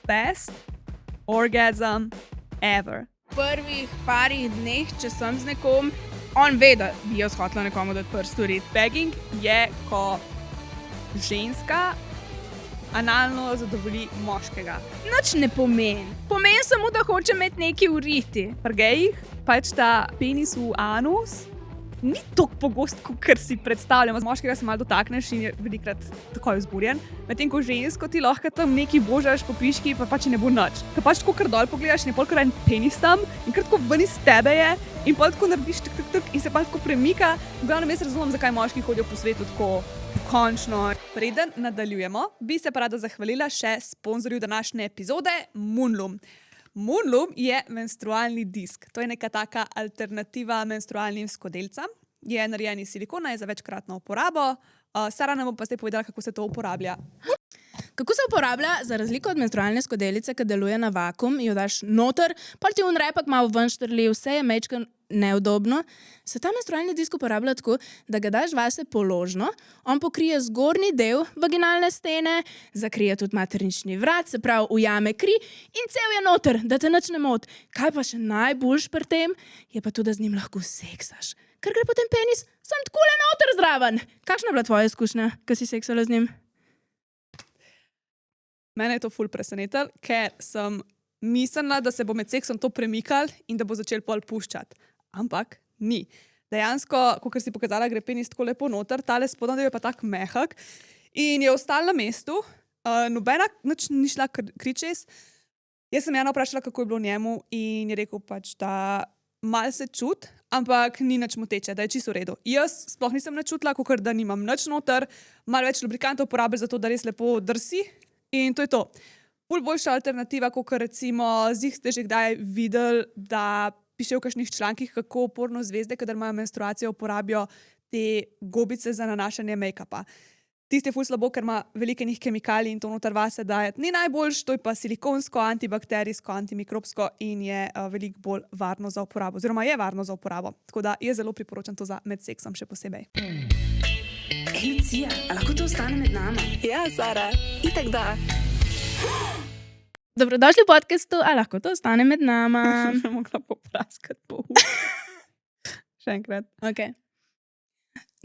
best orgasm ever. V prvih parih dneh, če sem z nekom, on ve, da bi jaz hotela nekomu dati prst storiti. Pegging je, ko ženska analno zadovolji moškega. Nič ne pomeni. Pomeni samo, da hoče imeti nekaj v riti. Pri gejih pač ta penis v anus ni tako pogost, kot si predstavljamo. Moškega se malo dotakneš in je velikrat takoj vzburjen. Medtem ko žensko ti lahko tam nekaj božaš po piški, pa pač ne bo nič. Ker pač tako kar dol pogledaš in je polkar en penis tam in kar tako ven iz tebe je in pa tako narediš tuk in se pa tako premika. V glavnem jaz razumem, zakaj moški hodijo po svetu tako končno. Preden nadaljujemo, bi se pa rada zahvalila še sponzorju današnje epizode Moonloom. Moonloom je menstrualni disk. To je neka taka alternativa menstrualnim skodelcam. Je narejen iz silikona, je za večkratno uporabo. Sara nam bo pa zdaj povedala, kako se to uporablja. Kako se uporablja? Za razliko od menstrualne skodelice, ki deluje na vakuum, jo daš noter, pa ti repak malo ven štrli, vse je mečkan neudobno. Se ta menstrualni disk uporablja tako, da ga daš vase položno, on pokrije zgornji del vaginalne stene, zakrije tudi maternični vrat, se pravi ujame kri in cel je noter, da te nič ne moti. Kaj pa še najboljš pri tem, je pa to, da z njim lahko seksaš. Ker gre potem penis sam takole noter zraven. Kakšna je bila tvoja izkušnja, ko si seksala z njim? Mene je to ful presenetilo, ker sem mislila, da se bo med seksom to premikal in da bo začel pol puščati. Ampak ni. Dejansko, kot si pokazala, gre penis tako lepo noter, tale spodnji del je pa tak mehak in je ostal na mestu. Nobena nič ni šla kričes. Jaz sem Jana vprašala, kako je bilo njemu in je rekel pač, da malo se čuti, ampak ni nič moteče, da je čisto v redu. Jaz sploh nisem načutila, kakor da nimam nič noter, malo več lubrikantov uporabi za to, da res lepo drsi. In to je to. Ful boljša alternativa, kot recimo zih ste že kdaj videli, da piše v kakšnih člankih, kako porno zvezde, kadar imajo menstruacijo, uporabijo te gobice za nanašanje make-upa. Tisti je ful slabo, ker ima veliko njih kemikalij in to noter vase dajati ni najboljš, to je pa silikonsko, antibakterijsko, antimikrobsko in je veliko bolj varno za uporabo. Oziroma je varno za uporabo. Tako da jaz zelo priporočam to za med seksom še posebej. Ej, Lucija, a lahko to ostane med nama? Ja, Sara, itak da. Dobrodošli v podcastu, a lahko to ostane med nama? Sem mogla popraskati po Še enkrat. Okay.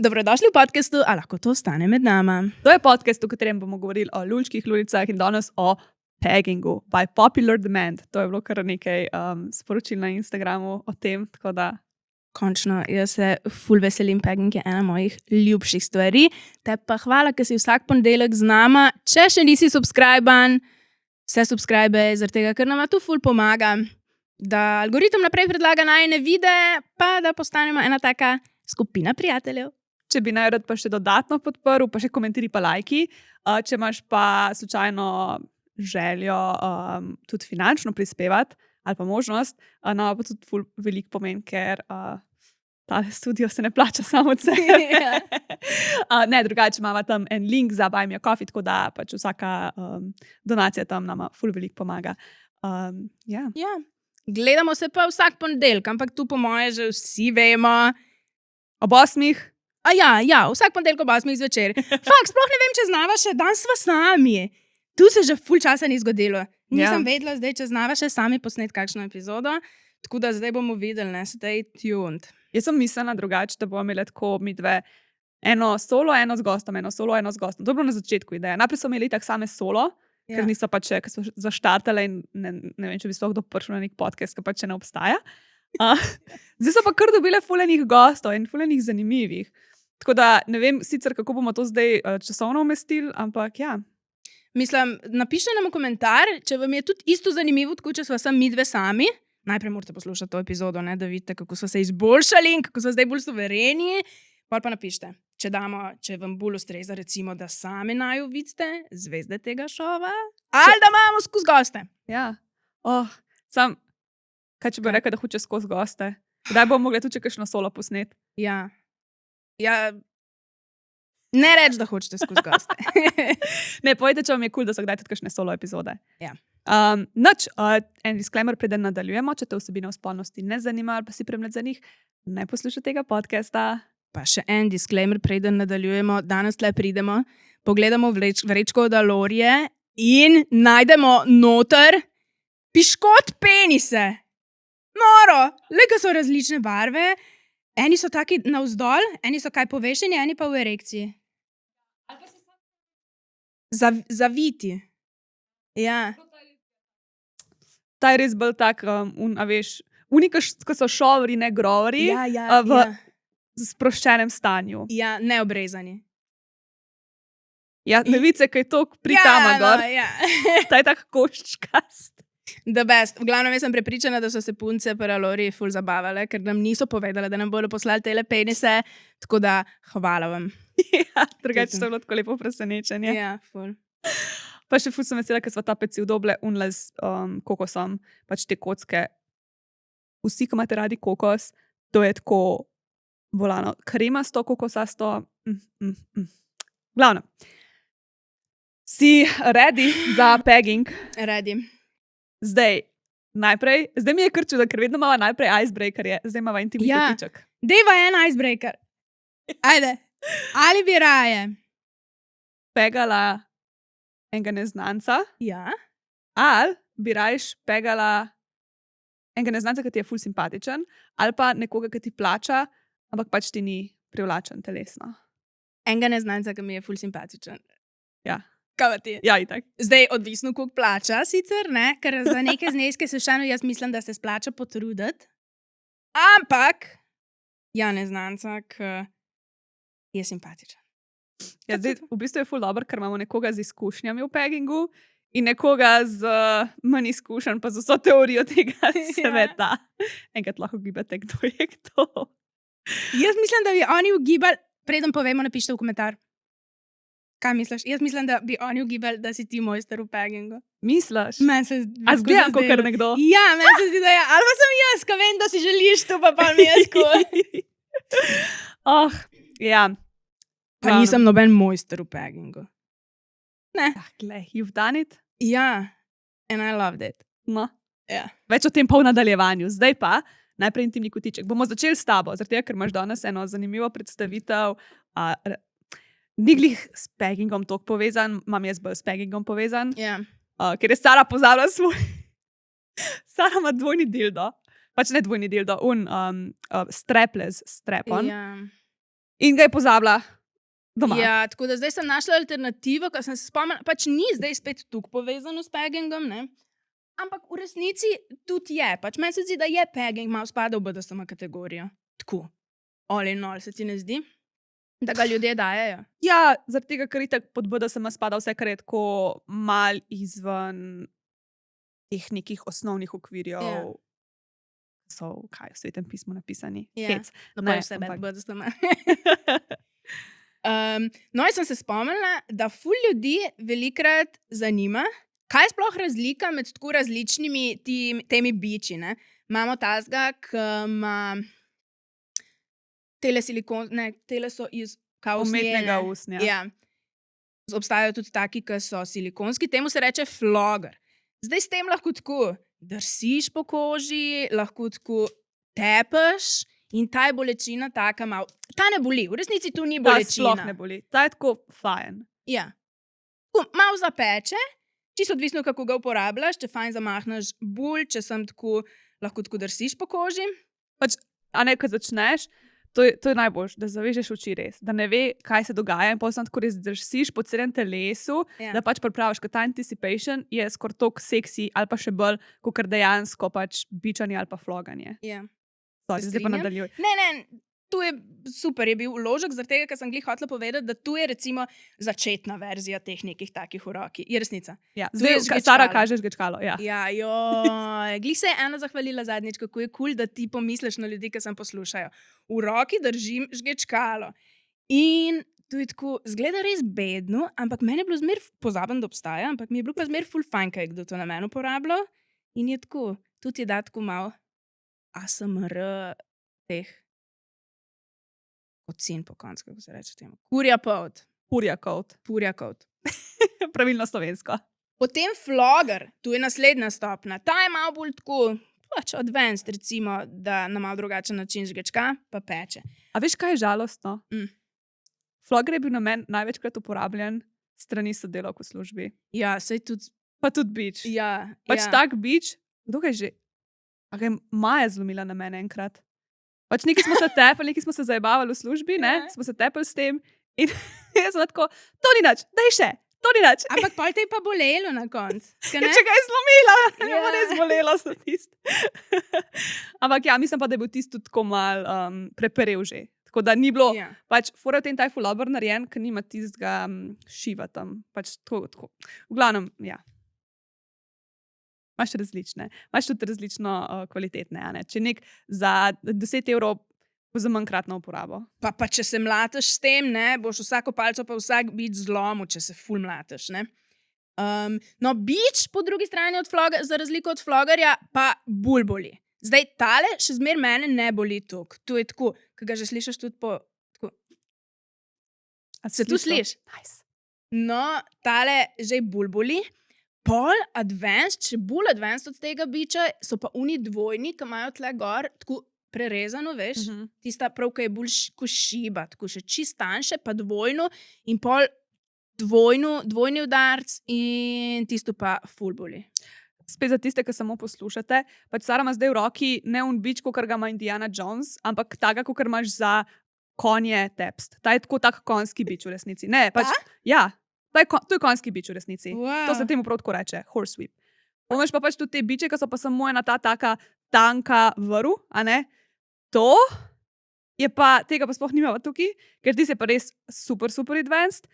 Dobrodošli v podcastu, a lahko to ostane med nama? To je podcast, v katerem bomo govorili o lulčkih lulicah in danes o peggingu by popular demand. To je bilo kar nekaj sporočil na Instagramu o tem, tako da končno, jaz se ful veselim, pegging je ena mojih ljubših stvari. Te pa hvala, ker si vsak ponedeljek z nama. Če še nisi subscriben, se subscribe, zaradi tega, ker nam tu ful pomaga, da algoritem naprej predlaga najine videe, pa da postanemo ena taka skupina prijateljev. Če bi naj rad pa še dodatno podprl, pa še komentiraj pa lajki. Če imaš pa slučajno željo tudi finančno prispevati, ali pa možnost, nama pa tudi ful veliko pomen, ker tale studio se ne plača samo od sebe. Ne, drugače imamo tam en link za Buy Me a Coffee, tako da pač vsaka donacija tam nama ful veliko pomaga. Ja. Gledamo se pa vsak ponedeljek, ampak tu po moje že vsi vemo. Ob 8. Ja, vsak ponedeljek ob 8 zvečer. Fakt, sploh ne vem, če znava še, danes sva sami. Tu se že ful časa ni zgodilo. Nisem vedela, zdaj, če znava še sami posnet kakšno epizodo, tako da zdaj bomo videli, ne, stay tuned. Jaz sem mislila drugače, da bomo imeli tako mi dve, eno solo, eno z gostom, eno solo, eno z gostom. To je bilo na začetku ideja. Najprej so imeli tak same solo, ker niso pač še, ker so zaštartale in ne vem, če bi sploh kdo prišel na nek podcast, ker pač še ne obstaja. Zdaj so pa kar dobile fulenih gostov in fulenih zanimivih. Tako da ne vem sicer, kako bomo to zdaj časovno umestili, ampak ja. Mislim, napišite nam komentar, če vam je tudi isto zanimivo, tako če sva sem mi dve sami. Najprej morate poslušati to epizodo, ne, da vidite, kako so se izboljšali in kako so zdaj bolj suvereni. Pol pa napišite, če vam bolj ustreza, recimo, da sami naju vidite zvezde tega šova, ali da imamo skozi goste. Ja. Kaj če bi rekel, da hoče skozi goste? Kdaj bomo mogli tudi kakšno solo posnet? Ja. Ne reč, da hočete skozi goste. Ne, povejte, če vam je cool, da so kdaj tudi kakšne solo epizode. Ja. En disclaimer, preden nadaljujemo, če te vsebine o spolnosti ne zanima ali pa si premlad za njih, ne poslušaj tega podcasta. Pa še en disclaimer, preden nadaljujemo. Danes tle pridemo, pogledamo vrečko od Alorije in najdemo noter piškot penise. Noro, le ko so različne barve. Eni so taki navzdol, eni so kaj povešeni, eni pa v erekciji. Zaviti. Ja. Ta je res bolj tak, a veš, unika, ko so šovri, ne grovri, v sproščenem stanju. Ja, neobrezani. Ja, levice, ki je to prikama gor. No, ja. Ta je tak koščkast. The best. V glavnem, jaz sem prepričana, da so se punce pri Alori ful zabavale, ker nam niso povedale, da nam bodo poslali tele penise, tako da hvala vam. Ja, drugače to je bilo tako lepo presenečenje. Ja, ful. Pa še ful sem vesela, ker sva ta peci udoble unle s kokosom, pač te kocke. Vsi, ki imate radi kokos, to je tako volano. Kremasto, kokosasto. Glavno. Si ready za pegging? Ready. Zdaj mi je kar čudo, ker vedno imava najprej icebreakerje, zdaj imava intimni kotiček. Dejva en icebreaker. Ajde. Ali bi raje pegala enega neznanca, ja, ali bi rajš pegala enega neznanca, ki ti je ful simpatičen, ali pa nekoga, ki ti plača, ampak pač ti ni privlačen telesno. enega neznanca, ki mi je ful simpatičen. Ja. Kaj ti? Ja, itak. Zdaj, odvisno, koliko plača sicer, ne? Ker za neke zneske se še jaz mislim, da se splača potruditi. Ampak, ja, neznanca, ki je simpatičen. Ja, zdaj, v bistvu je ful dobro, ker imamo nekoga z izkušnjami v peggingu in nekoga z manj izkušenj, pa z vso teorijo tega sveta. Enkrat lahko gibate, kdo je kdo. Jaz mislim, da bi oni ugibali, preden povemo, napišite v komentar. Kaj misliš? Jaz mislim, da bi oni ugibali, da si ti mojster v peggingu. Misliš? Meni se A zgledam kot kar nekdo? Ja, meni se zdi, da je. Ali pa sem jaz, ko vem, da si želiš to, pa mi jaz kot. Ja. Pa nisem noben mojster v peggingu. Ne. Glej, you've done it? Ja, and I loved it. No. Ja. Več o tem pa v nadaljevanju. Zdaj pa najprej intimni kotiček. Bomo začeli s tabo, zaradi tega, ker imaš danes eno zanimivo predstavitev. Ni glih s peggingom toliko povezan, imam jaz bolj s peggingom povezan, ker je Sara pozabila svoj. Sara ima dvojni dildo, pač ne dvojni dildo, strapless strap-on. Ja. In ga je pozabila doma. Ja, tako da zdaj sem našla alternativo, ko sem se spomnila, pač ni zdaj spet tukaj povezano s peggingom, ne? Ampak v resnici tudi je. Pač meni se zdi, da je pegging malo spada v BDSM kategorijo. Tako. All in all, se ti ne zdi? Da ga ljudje dajejo. Ja, zaradi tega, ker itak pod BDSM spada vse, kar je tako mal izven teh nekih osnovnih okvirjev, so kaj v Svetem pismu napisani. Hec. No, pa je vse med BDSM. No, jaz sem se spomnila, da ful ljudi velikrat zanima, kaj je sploh razlika med tako različnimi temi biči, ne? Imamo tazga, ki ima tele silikon, ne, tele so iz umetnega usnja. Ja. Obstajajo tudi taki, ki so silikonski, temu se reče flogger. Zdaj s tem lahko tako drsiš po koži, lahko tako tepeš in ta je bolečina taka malo. Ta ne boli, v resnici tu ni bolečina. Ta sploh ne boli, ta je tako fajn. Ja. Malo zapeče, čisto odvisno, kako ga uporabljaš, če fajn zamahneš bolj, če sem tako, lahko tako drsiš po koži. Pač, a ne, ko začneš, to je najboljše, da zavežeš oči res, da ne ve, kaj se dogaja in potem tako res drsiš po celem telesu, da pač pripraviš, ker ta anticipation je skoraj toliko seksi ali pa še bolj, kot dejansko pač bičanje ali pa floganje. Ja. Zdaj pa nadaljuj. Ne, tu je super, je bil vložek, zaradi tega, ker sem glih hotela povedati, da tu je recimo začetna verzija teh nekih takih v roki. Je resnica. Ja, zdaj Sara kaže žgečkalo. Ja, glih se je ena zahvalila zadnjič, kako je cool, da ti pomisliš na ljudi, ki sem poslušajo. V roki držim žgečkalo. In tu je tako, zgleda res bedno, ampak meni je bilo zmer pozaben, da obstaja, ampak mi je bilo pa zmer ful fajn, kaj je kdo to na meni uporabljal. In je tako, tudi je da tako malo ASMR teh ocen po koncu, kako se reče temu. Kurja pot. Purja kot. Pravilno slovensko. Potem flogger, tu je naslednja stopna. Ta je malo bolj tako, pač advanced, recimo, da na malo drugačen način žgečka, pa peče. A veš, kaj je žalostno? Flogger je bil na meni največkrat uporabljen strani sodelavk v službi. Ja, sej tudi. Pa tudi bič. Ja, Pač ja. tak bič, kdo ga je že? A ga je Maja zlomila na mene enkrat. Pač neki smo se tepali, neki smo se zajebavali v službi, ne? Ja. Smo se tepali s tem in jaz sem tako, to ni nič, daj še, to ni nič. Ampak pol te je pa bolelo na koncu. Ja, če ga je zlomila, ja. Ja. bo res bolelo za tist. Ampak ja, mislim pa, da je bil tisti tudi tako mal preperel že. Tako da ni bilo, Ja. pač fora v tem taj fulover narejen, ker nima tistega šiva tam. Pač tako. V glavnem, ja. Imaš različne. Imaš tudi različno kvalitetne, a ne. Če nek za 10 evrov za manjkratno uporabo. Pa če se mlataš s tem, ne, boš vsako palco pa vsak bič zlomil, če se ful mlataš, ne. No, bič po drugi strani za razliko od flogarja pa bolj boli. Zdaj, tale še zmer mene ne boli toliko. To je tako, ki ga že slišiš tudi po... Tako. A Se tu slišiš to? slišiš? Nice. No, tale že bolj boli. Pol advanced, še bolj advanced od tega biča, so pa oni dvojni, ki imajo tle gor tako prerezano, veš, tista prav, ki je bolj ko šiba, tako še čist tanjše, pa dvojno in pol dvojni udarc in tisto pa ful boli. Spet za tiste, ki samo poslušate, pač Sara ima zdaj v roki ne un bič, kot ga ima Indiana Jones, ampak taga, kot imaš za konje tepst. Ta je tako tak konjski bič v resnici. Ne, pač, ja, to je konjski bič v resnici. Wow. To se temu prav tako reče, horse whip. Pomaš pa pač tudi te biče, ki so pa samo ena ta taka tanka vrv, a ne? To je pa, tega pa sploh nimava tukaj, ker ti se pa res super, super advanced.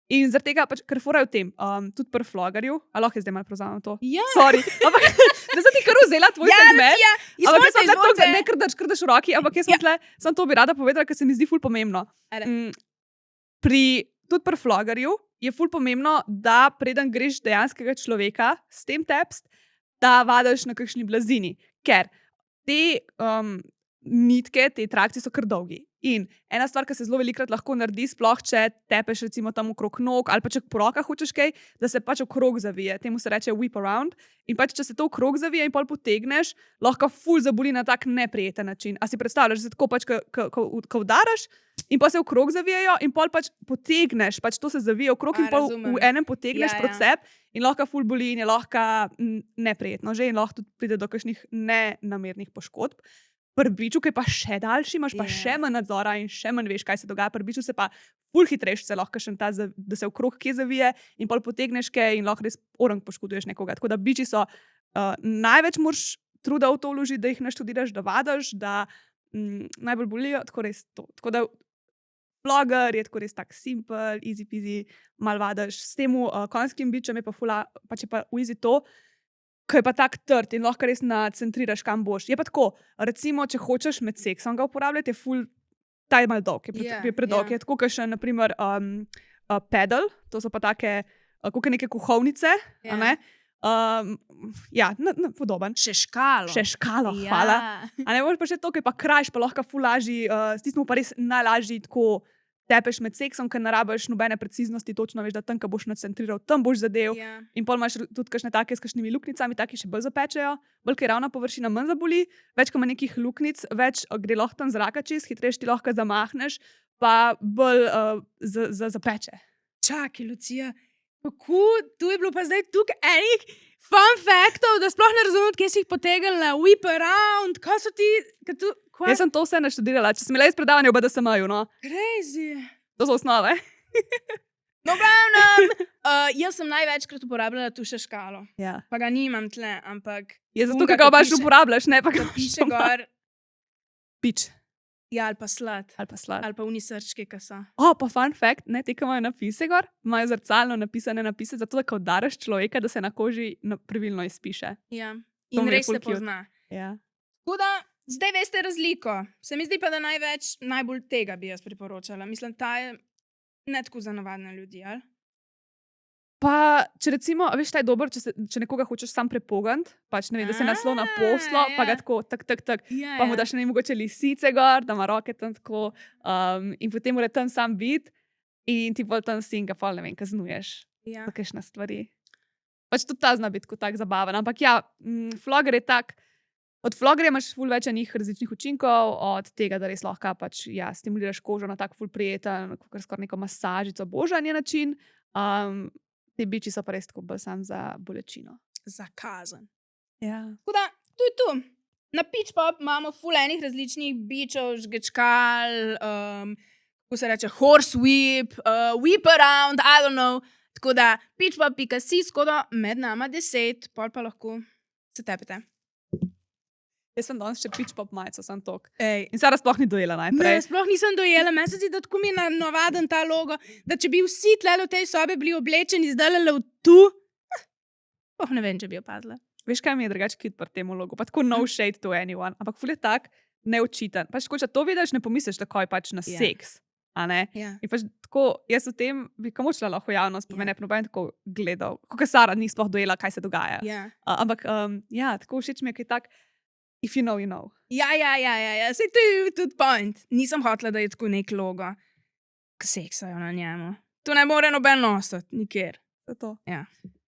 In zaradi tega, pač, ker fora je v tem, tudi pri flogarju, a lahko je zdaj malo prevzamem to. Ja. Sorry, ampak zdaj sem ti kar vzela tvoj segment. Ja, Ampak jaz sem tle izvolite. to, ne krdaš v roki, ampak jaz sem tle, sem to bi rada povedala, ker se mi zdi ful pomembno. Ajde. Tudi pri flogarju je ful pomembno, da preden greš dejanskega človeka s tem tepst, da vadaš na kakšni blazini. Ker te nitke, te trakcije so kar dolgi. In ena stvar, ki se zelo velikrat lahko naredi, sploh če tepeš recimo tam okrog nog ali pa če po rokah hočeš kaj, da se pač okrog zavije. Temu se reče whip around. In pač če se to okrog zavije in pol potegneš, lahko ful zaboli na tak neprijeten način. A si predstavljaš, da se tako pač, ko udaraš in pa se okrog zavijajo in pol pač potegneš, pač to se zavije okrog in pol razumem. v enem potegneš Ja, ja. procep in lahko ful boli in je lahko neprijetno že in lahko tudi pride do kakšnih nenamernih poškodb. Pri biču, ki je pa še daljši, imaš pa Ja. še manj nadzora in še manj veš, kaj se dogaja. Pri biču se pa ful hitrejš, se lahko še ta, da se okrog kje zavije in pol potegneš kaj in lahko res orang poškoduješ nekoga. Tako da biči so največ moraš truda v to vložiti, da jih naštudiraš, da vadaš, da najbolj bolijo, tako res to. Tako da vloger je tako res tak simpel, easy peasy, mal vadaš. S tem konjskim bičem je pa fula, pač je pa v easy to, ki je pa tak trd in lahko res nacentriraš, kam boš. Je pa tako, recimo, če hočeš med seksom ga uporabljati, je ful, ta je mal dolg, je predolg. Je tako, kot še, naprimer, pedal, to so pa take, kot neke kuhovnice, a ne? Ja, podoben. Še škalo. Še škalo, hvala. A ne boš pa še to, ki je pa krajš, pa lahko ful lažji, stisnemo pa res najlažji tako tepeš med seksom, ker ne rabiš nobene preciznosti, točno veš, da tam, ko boš nacentriral, tam boš zadev. Ja. In pol imaš tudi kakšne take s kakšnimi luknjicami, taki še bolj zapečejo, bolj ker ravna površina manj zaboli, več ko ima nekih luknjic, več gre lahko tam zraka čez, hitreje ti lahko zamahneš, pa bolj zapeče. Čakaj, Lucija, kako tu je bilo pa zdaj tukaj enih fun faktov, da sploh ne razumem, kje si jih potegnila, whip around, kaj so ti, Jaz sem to vse naštudirala, če sem imela iz predavanja v BDSM-ju, no. Crazy. To so osnove. No, glavnem, jaz sem največkrat uporabljala tu še škalo. Ja. Pa ga nimam tle, ampak... Je zato, Unga, ker ga ko baš piše- uporabljaš, ne pa ga Piše gor, Pič ja, ali pa slad, ali pa slad. ali pa unisrčke, ki so. Pa fun fact, ne, te, ki imajo napise gor, imajo zrcalno napisane napise, zato da ko udaraš človeka, da se na koži pravilno izpiše. Ja. To In mi je res ful se cute. pozna. Ja. Tako da, zdaj veste razliko. Se mi zdi pa, da najbolj tega bi jaz priporočala. Mislim, ta je ne tako za navadne ljudi, ali? Pa, če recimo, veš, ta je dober, če nekoga hočeš sam prepogant, pač ne vem, da se naslo na poslo, pa ga tako, tak, Ja, pa mu daš ne vem, mogoče lisice gor, da ima roke tam tako, in potem mora tam sam biti in ti bolj tam si in ga pol, ne vem, kaznuješ Ja. za kakšne stvari. Pač tudi ta zna biti tako zabaven, ampak ja, floger je tak, od flogerja imaš ful več enih različnih učinkov, od tega, da res lahko pač, ja, stimuliraš kožo na tak ful prijeten, kot skoraj neko masažico, božanje način, Ti biči so pa res tako bolj sam za bolečino. Zakazan. Ja. Tako da, to je to. Na Pitch Pop imamo ful enih različnih bičev, žgečkal, kako se reče, horse whip, whip around, I don't know. Tako da, pitchpop.si, skoda med nama 10, pol pa lahko se tepete. Jaz sem danes še pitch pop majico, sem tok. Ej. In Sara sploh ni dojela Ne, najprej. sploh nisem dojela, meni se zdi, da tako mi je navaden ta logo, da če bi vsi tlele v tej sobi bili oblečeni zdaj le tu, ne vem, če bi opazila. Veš, kaj mi je drugače kit pri tem logo? Pa tako no shade to anyone, ampak ful je tak neočiten. Pač, če to vidiš, ne pomisliš takoj pač na Ja. seks. A ne? Ja. In pač tako, jaz v tem bi kamočila lahko javnost, pa me ne noben tako gledal. Kot Sara ni sploh dojela, kaj se dogaja. Ja. Ampak, ja, tako všeč mi je, kaj tak, if you know, you know. Ja, sej to je tudi point. Nisem hotela, da je tako nek logo, ki seksajo na njemu. To ne more noben nositi, nikjer. Zato. Ja.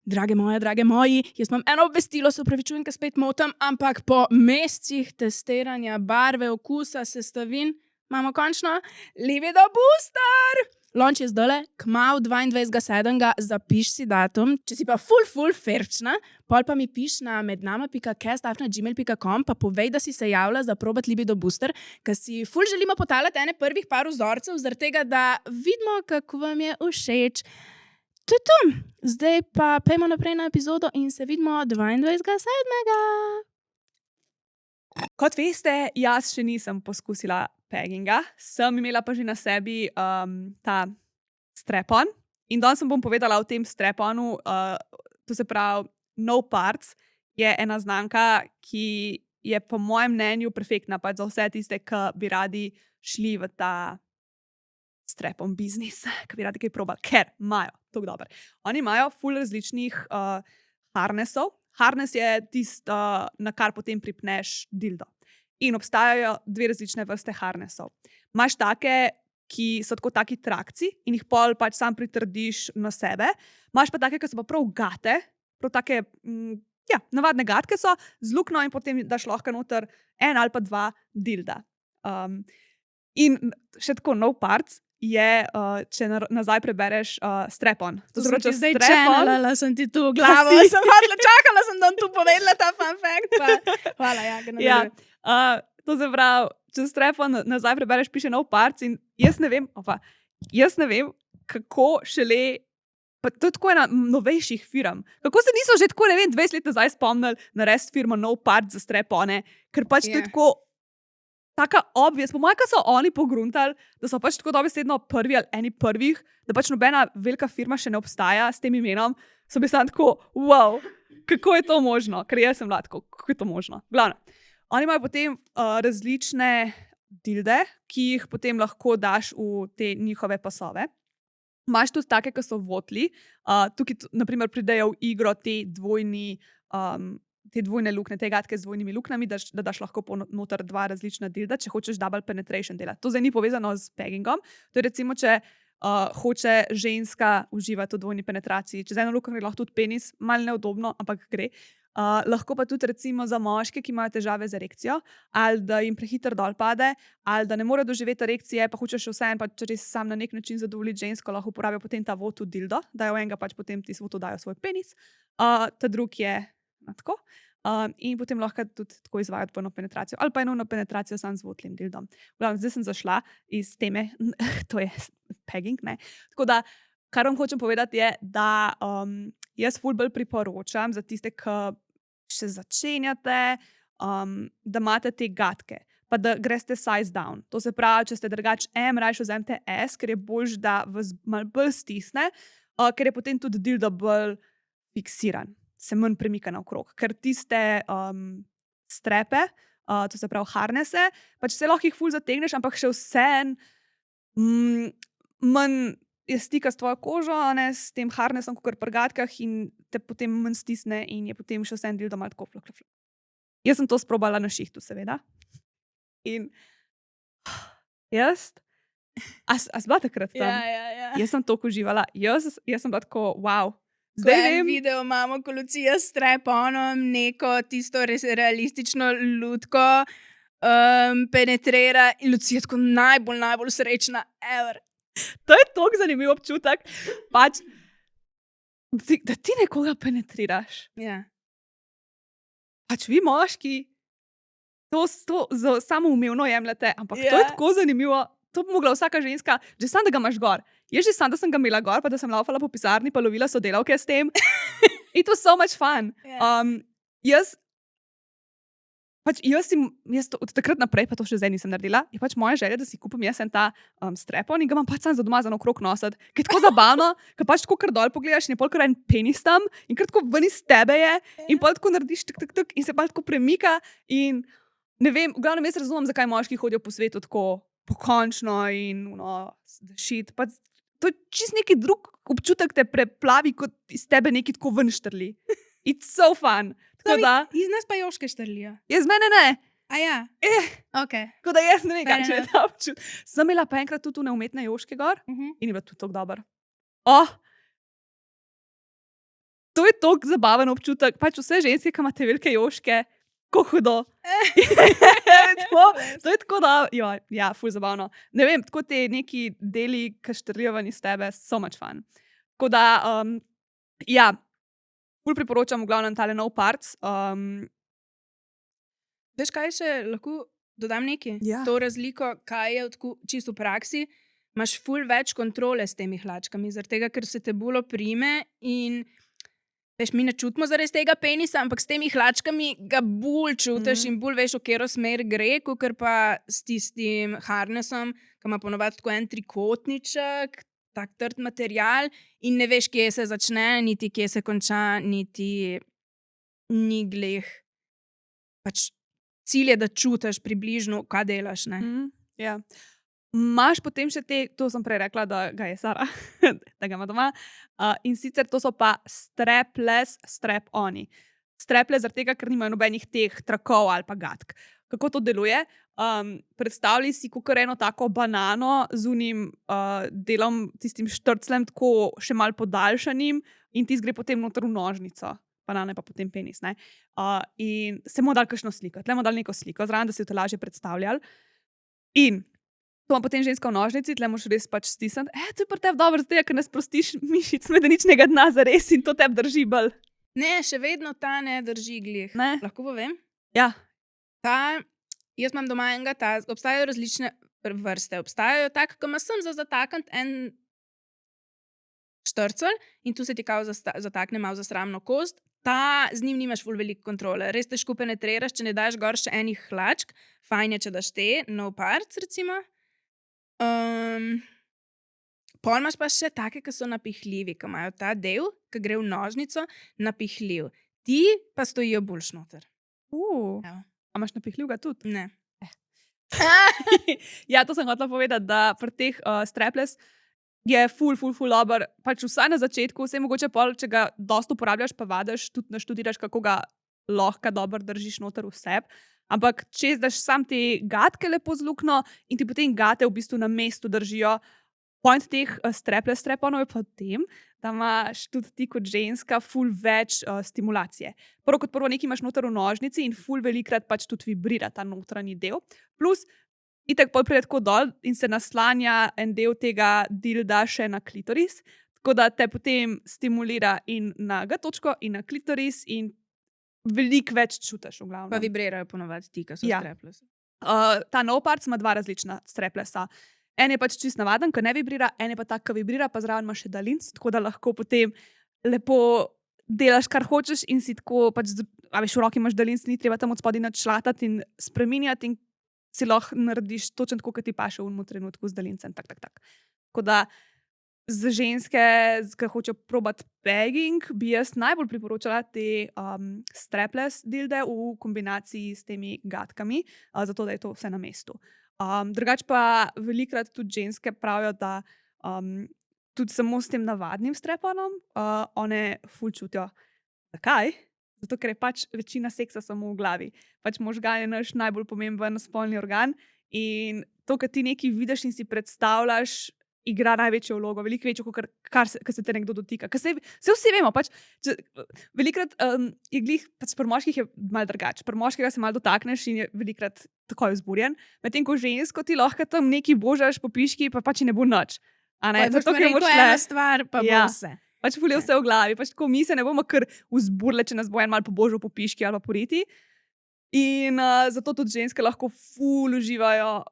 Drage moji, jaz imam eno obvestilo, se upravičujem, ker spet motam, ampak po mesecih testiranja barve, okusa, sestavin, imamo končno Libido Booster! Launch je zdajle, kmalu 22.7. Zapiš si datum, če si pa ful ferčna, pol pa mi piš na mednama.cast@gmail.com pa povej, da si se javila za probat Libido Booster, ker si ful želimo potalati ene prvih par vzorcev, zaradi tega, da vidimo, kako vam je všeč. To je to. Zdaj pa pejmo naprej na epizodo in se vidimo 22.7. Kot veste, jaz še nisem poskusila pegginga, sem imela pa že na sebi ta strap-on. In danes sem bom povedala o tem strap-onu, to se pravi No Parts, je ena znamka, ki je po mojem mnenju perfektna pač za vse tiste, ki bi radi šli v ta strap-on biznis, ki bi radi kaj probali, ker imajo, tako dobro. Oni imajo ful različnih harnesov. Harnes je tisto, na kar potem pripneš dildo. In obstajajo dve različne vrste harnesov. Imaš take, ki so tako taki trakci in jih pol pač sam pritrdiš na sebe. Imaš pa take, ki so pa prav gate, prav take, ja, navadne gatke so, z luknjo in potem daš lahko noter en ali pa dva dilda. In še tako No Parts je, če nazaj prebereš strap-on. To sem ti zdaj strap-on- čenala, sem ti tu v glavo, Si. sem hodila, čakala sem, da bom tu povedala ta fun fact. Pa. Hvala, ja, ga Ja, nadaljuj. to se pravi, če strap-on nazaj prebereš, piše No Parts in jaz ne vem, kako šele, pa to je tako ena novejših firm. Kako se niso že tako, ne vem, 20 let nazaj spomnili narediti firmo No Parts za strap-one, ker pač to je Ja. tako taka obvious. Po mojem, ko so oni pogruntali, da so pač tako dobesedno prvi ali eni prvih, da pač nobena velika firma še ne obstaja s tem imenom, so bili samo tako, wow, kako je to možno? Ker jaz sem bila tako, kako je to možno? Glavno. Oni imajo potem različne dilde, ki jih potem lahko daš v te njihove pasove. Imaš tudi take, ki so votli. Tukaj, naprimer, pridejo v igro te dvojne luknje, te gatke z dvojnimi luknjami, da daš lahko noter dva različna dilda, če hočeš double penetration delati. To zdaj ni povezano z peggingom. To je recimo, če hoče ženska uživati v dvojni penetraciji. Čez eno luknjo je lahko tudi penis, malo neudobno, ampak gre. Lahko pa tudi recimo za moške, ki imajo težave z erekcijo, ali da jim prehiter dol pade, ali da ne more doživeti erekcije, pa hočeš vseeno, pa če res sam na nek način zadovoljiti žensko, lahko uporabijo potem ta votu dildo, dajo enega, pač potem ti svoto dajo svoj penis. Ta drug je tako. In potem lahko tudi tako izvajo dvojno penetracijo, ali pa eno penetracijo sam z votlim dildom. Zdaj sem zašla iz teme, to je pegging, ne. Tako da, kar vam hočem povedati je, da jaz ful bolj priporočam za tiste, ki še začenjate, da imate te gatke, pa da greste size down. To se pravi, če ste drugač M, rajši vzemite S, ker je boljš, da vas malo bolj stisne, ker je potem tudi dildo bolj fiksiran, se manj premika naokrog. Ker tiste strepe, to se pravi harnese, pač se lahko jih ful zategneš, ampak še vseeno manj je stika s tvojo kožo, a ne s tem harnesom, kot pri gatkah, in te potem manj stisne in je potem še vseeno dildo malo tako flak. Jaz sem to sprobala na šihtu, seveda. In jaz, a si bila takrat tam? Ja. Jaz sem toliko uživala, jaz sem bila tako, wow. Zdaj Zdaj vem, video imamo, ko Lucija s strap-onom neko tisto res realistično lutko penetrira in Lucija tako najbolj srečna ever. to je toliko zanimiv občutek. Pač, da ti nekoga penetriraš. Ja. Pač vi moški to samoumevno jemljete, ampak to je Ja. tako zanimivo. To bi mogla vsaka ženska, že sam, da ga imaš gor. Jaz že sam, da sem ga imela gor, pa da sem laufala po pisarni, pa lovila sodelavke s tem. It was so much fun. Ja. Jaz to, od takrat naprej, pa to še zdaj nisem naredila, je pač moja želja, da si kupim jaz en ta strepon in ga imam pač sam za doma za okrog nositi. Ker je tako zabavno, ker pač tako kar dol pogledaš in je pol kar en penis tam in kar tako ven iz tebe je in pol tako narediš tuk in se pa tako premika in ne vem, v glavnem jaz razumem, zakaj moški hodijo po svetu tako pokončno in shit. Pa to je čist neki drug občutek te preplavi, kot iz tebe neki tako ven štrli. It's so fun. Tako da, Iz nas pa joške štrlijo. jaz mene ne. A ja. Okay. Tako da jaz ne vem, Fair kakšen je enough. ta občutek. Sem imela pa enkrat tudi neumetne joške gor Mhm. in je bilo tudi tako dober. Oh, to je tako zabaven občutek. Pač vse ženske, ki imate velike joške, ko hudo. To je tako, da, ja, ful zabavno. Ne vem, tako te neki deli, ki štrlijo ven iz tebe, so much fun. Tako da, ja, ful priporočam v glavnem tale No Parts. Veš, kaj še lahko dodam nekaj? Ja. To razliko, kaj je čisto v praksi, imaš ful več kontrole s temi hlačkami, zaradi tega, ker se te bolj oprime in veš, mi ne čutimo zaradi tega penisa, ampak s temi hlačkami ga bolj čutiš in bolj veš, v katero smer gre, kot pa s tistim harnesom, ki ima ponovadi tako en trikotniček, tak trd material in ne veš, kje se začne, niti kje se konča, niti ni glih. Pač cilj je, da čutiš približno, kaj delaš. Ne? Ja. Imaš potem še te, to sem prej rekla, da ga je Sara, da ga ima doma. In sicer to so pa strapless, strap-oni. Strapless zaradi tega, ker nimajo nobenih teh trakov ali pa gatk. Kako to deluje? Predstavljaj si kakor eno tako banano z unim delom, tistim štrclem, tako še malo podaljšanim in ti gre potem noter v nožnico. Banane pa potem penis. In se mu dal kakšno sliko. Tle mu dal neko sliko, zraven, da si to lažje predstavljali. In to ima potem ženska v nožnici, tle moš res pač stisniti. To je pri tebi dobro, zato ker ne sprostiš mišic medeničnega dna zares in to tebi drži bolj. Ne, še vedno ta ne drži glih. Ne? Lahko povem? Ja. Jaz imam doma enega, obstajajo različne vrste. Obstajajo tak, ko ima sem za zatakniti en štrcelj in tu se ti kao zatakne malo za sramno kost. Z njim nimaš ful veliko kontrole. Res težko penetriraš, če ne daš gor še enih hlačk. Fajn je, če daš te, No Parts recimo. Pol imaš pa še take, ki so napihljivi, ki imajo ta del, ki gre v nožnico, napihljiv. Ti pa stojijo boljš noter. Ja. A imaš napihljivega tudi? Ne. Ja, to sem hotela povedati, da pri teh strapless je ful dober. Pač vsaj na začetku, vse mogoče pol, če ga dosto uporabljaš, pa vadiš, tudi naštudiraš, kako ga lahko dobro držiš noter v sebi. Ampak če zdaš sam te gatke lepo z luknjo in ti potem gate v bistvu na mestu držijo, point teh strapless straponov je pa v tem, da imaš tudi ti kot ženska ful več stimulacije. Prvo nekaj imaš noter v nožnici in ful velikrat pač tudi vibrira ta notranji del. Plus, itak pol pride tako dol in se naslanja en del tega dilda še na klitoris, tako da te potem stimulira in na G-točko in na klitoris in veliko več čutiš v glavnem. Pa vibrirajo ponovadi ti, ki so strapless. Ta No Parts ima dva različna straplessa. En je pač čist navaden, ki ne vibrira, en je pa tak, ki vibrira, pa zraven ima še daljinc, tako da lahko potem lepo delaš, kar hočeš in si tako, pač, a veš, v roki imaš daljinc, ni treba tam od spodaj načlatati in spreminjati in si lahko narediš točno tako, kot ti paše v enem trenutku z daljincem. Tako da za ženske, ki hočejo probati pegging, bi jaz najbolj priporočala te strapless dilde v kombinaciji s temi gatkami, zato da je to vse na mestu. Drugače pa velikrat tudi ženske pravijo, da tudi samo s tem navadnim straponom one ful čutijo. Zakaj? Zato, ker je pač večina seksa samo v glavi. Pač možgan je naš najbolj pomemben spolni organ in to, kar ti nekaj vidiš in si predstavljaš, igra največjo vlogo, veliko večjo, kot kar se te nekdo dotika. Se vsi vemo, pač, velikrat je glih, pač pri moških je malo drugače. Pri moškega se malo dotakneš in je velikrat takoj vzburjen. Medtem ko žensko ti lahko tam nekaj božaš po piški, pa pač ne bo nič. Zato, ker je to ena stvar, pa bo vse. Pač fulje vse v glavi, pač tako mi se ne bomo kar vzburle, če nas bo en mal pobožal po piški ali pa po riti. In zato tudi ženske lahko ful uživajo,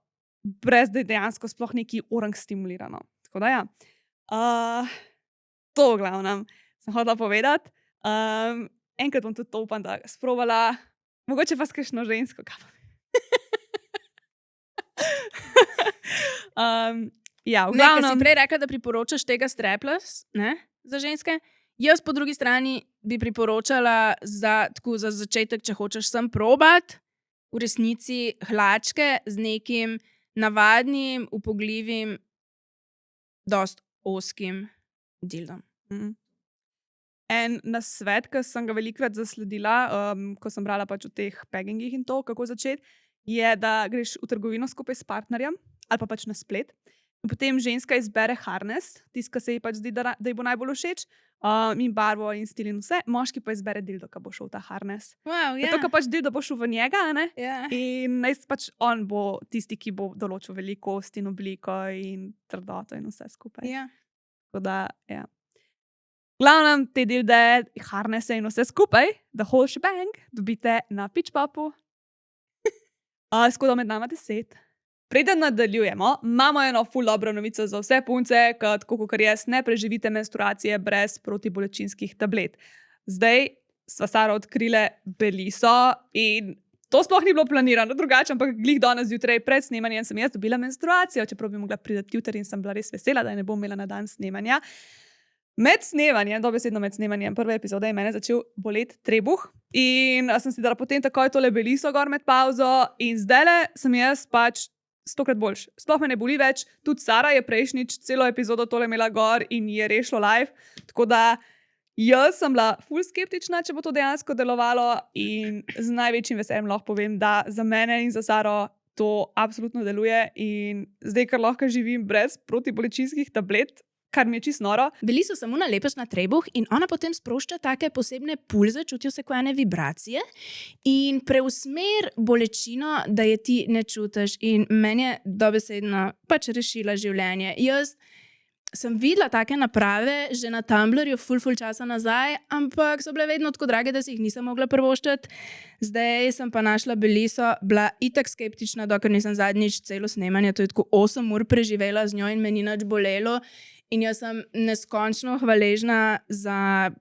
brez da je dejansko sploh neki orang stimulirano. Tako da ja. To v glavnem sem hotela povedati. Enkrat bom tudi to upam, da sprovala, mogoče pa s kakšno žensko. Ja, v Ne, ker si glavnem. prej rekla, da priporočaš tega strapless, ne, za ženske. Jaz po drugi strani bi priporočala za začetek, če hočeš sem probat, v resnici hlačke z nekim navadnim, upogljivim, dost oskim dildom. En nasvet, ki sem ga velikokrat zasledila, ko sem brala pač o teh peggingih in to, kako začeti, je, da greš v trgovino skupaj s partnerjem ali pa pač na splet. In potem ženska izbere harness, tisti, ki se ji pač zdi, da ji bo najbolj všeč, in barvo in stil in vse. Moški pa izbere dildo, ki bo šel v ta harness. Wow, ja. Zato, ker pač dildo bo šel v njega, a ne? Ja. In pač on bo tisti, ki bo določil velikost in obliko in trdoto in vse skupaj. Ja. Tako da, ja. V glavnem, te dilde, harnesse in vse skupaj, the whole shebang, dobite na Pitchpopu. Skoda med nama 10. Preden nadaljujemo, imamo eno ful dobro novico za vse punce, ki tako kot jaz ne preživite menstruacije brez protibolečinskih tablet. Zdaj sva Sara odkrile Beliso in to sploh ni bilo planirano drugače, ampak glih danes zjutraj pred snemanjem sem jaz dobila menstruacijo, čeprav bi mogla priti jutri in sem bila res vesela, da je ne bom imela na dan snemanja. Med snemanjem, dobesedno med snemanjem prve epizode je mene začel boleti trebuh in sem si dala potem takoj tole Beliso gor med pauzo in zdajle sem jaz pač 100-krat boljši. Sploh me ne boli več, tudi Sara je prejšnjič celo epizodo tole imela gor in je rešilo live, tako da jaz sem bila ful skeptična, če bo to dejansko delovalo in z največjim veseljem lahko povem, da za mene in za Saro to absolutno deluje in zdaj, ker lahko živim brez protibolečinskih tablet, kar mi je čisto noro. Beliso samo nalepeš na trebuh in ona potem sprošča take posebne pulze, čutijo se kot ene vibracije in preusmer bolečino, da je ti ne čutiš in meni je dobesedno pač rešila življenje. Jaz sem videla take naprave že na Tumblrju ful časa nazaj, ampak so bile vedno tako drage, da si jih nisem mogla privoščiti. Zdaj sem pa našla Beliso, bila itak skeptična, dokler nisem zadnjič celo snemanje, to je tako 8 ur preživela z njo in me ni nič bolelo. In jaz sem neskončno hvaležna za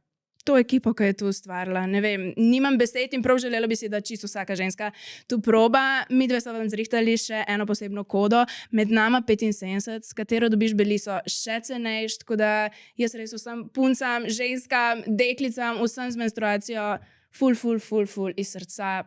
to ekipo, ki je to ustvarila. Ne vem, nimam besed in prav želela bi si, da čisto vsaka ženska tu proba. Mi dve so vam zrihtali še eno posebno kodo, med nama 75, s katero dobiš Beliso še cenejš, tako da jaz res vsem puncam, ženskam, deklicam, vsem z menstruacijo ful iz srca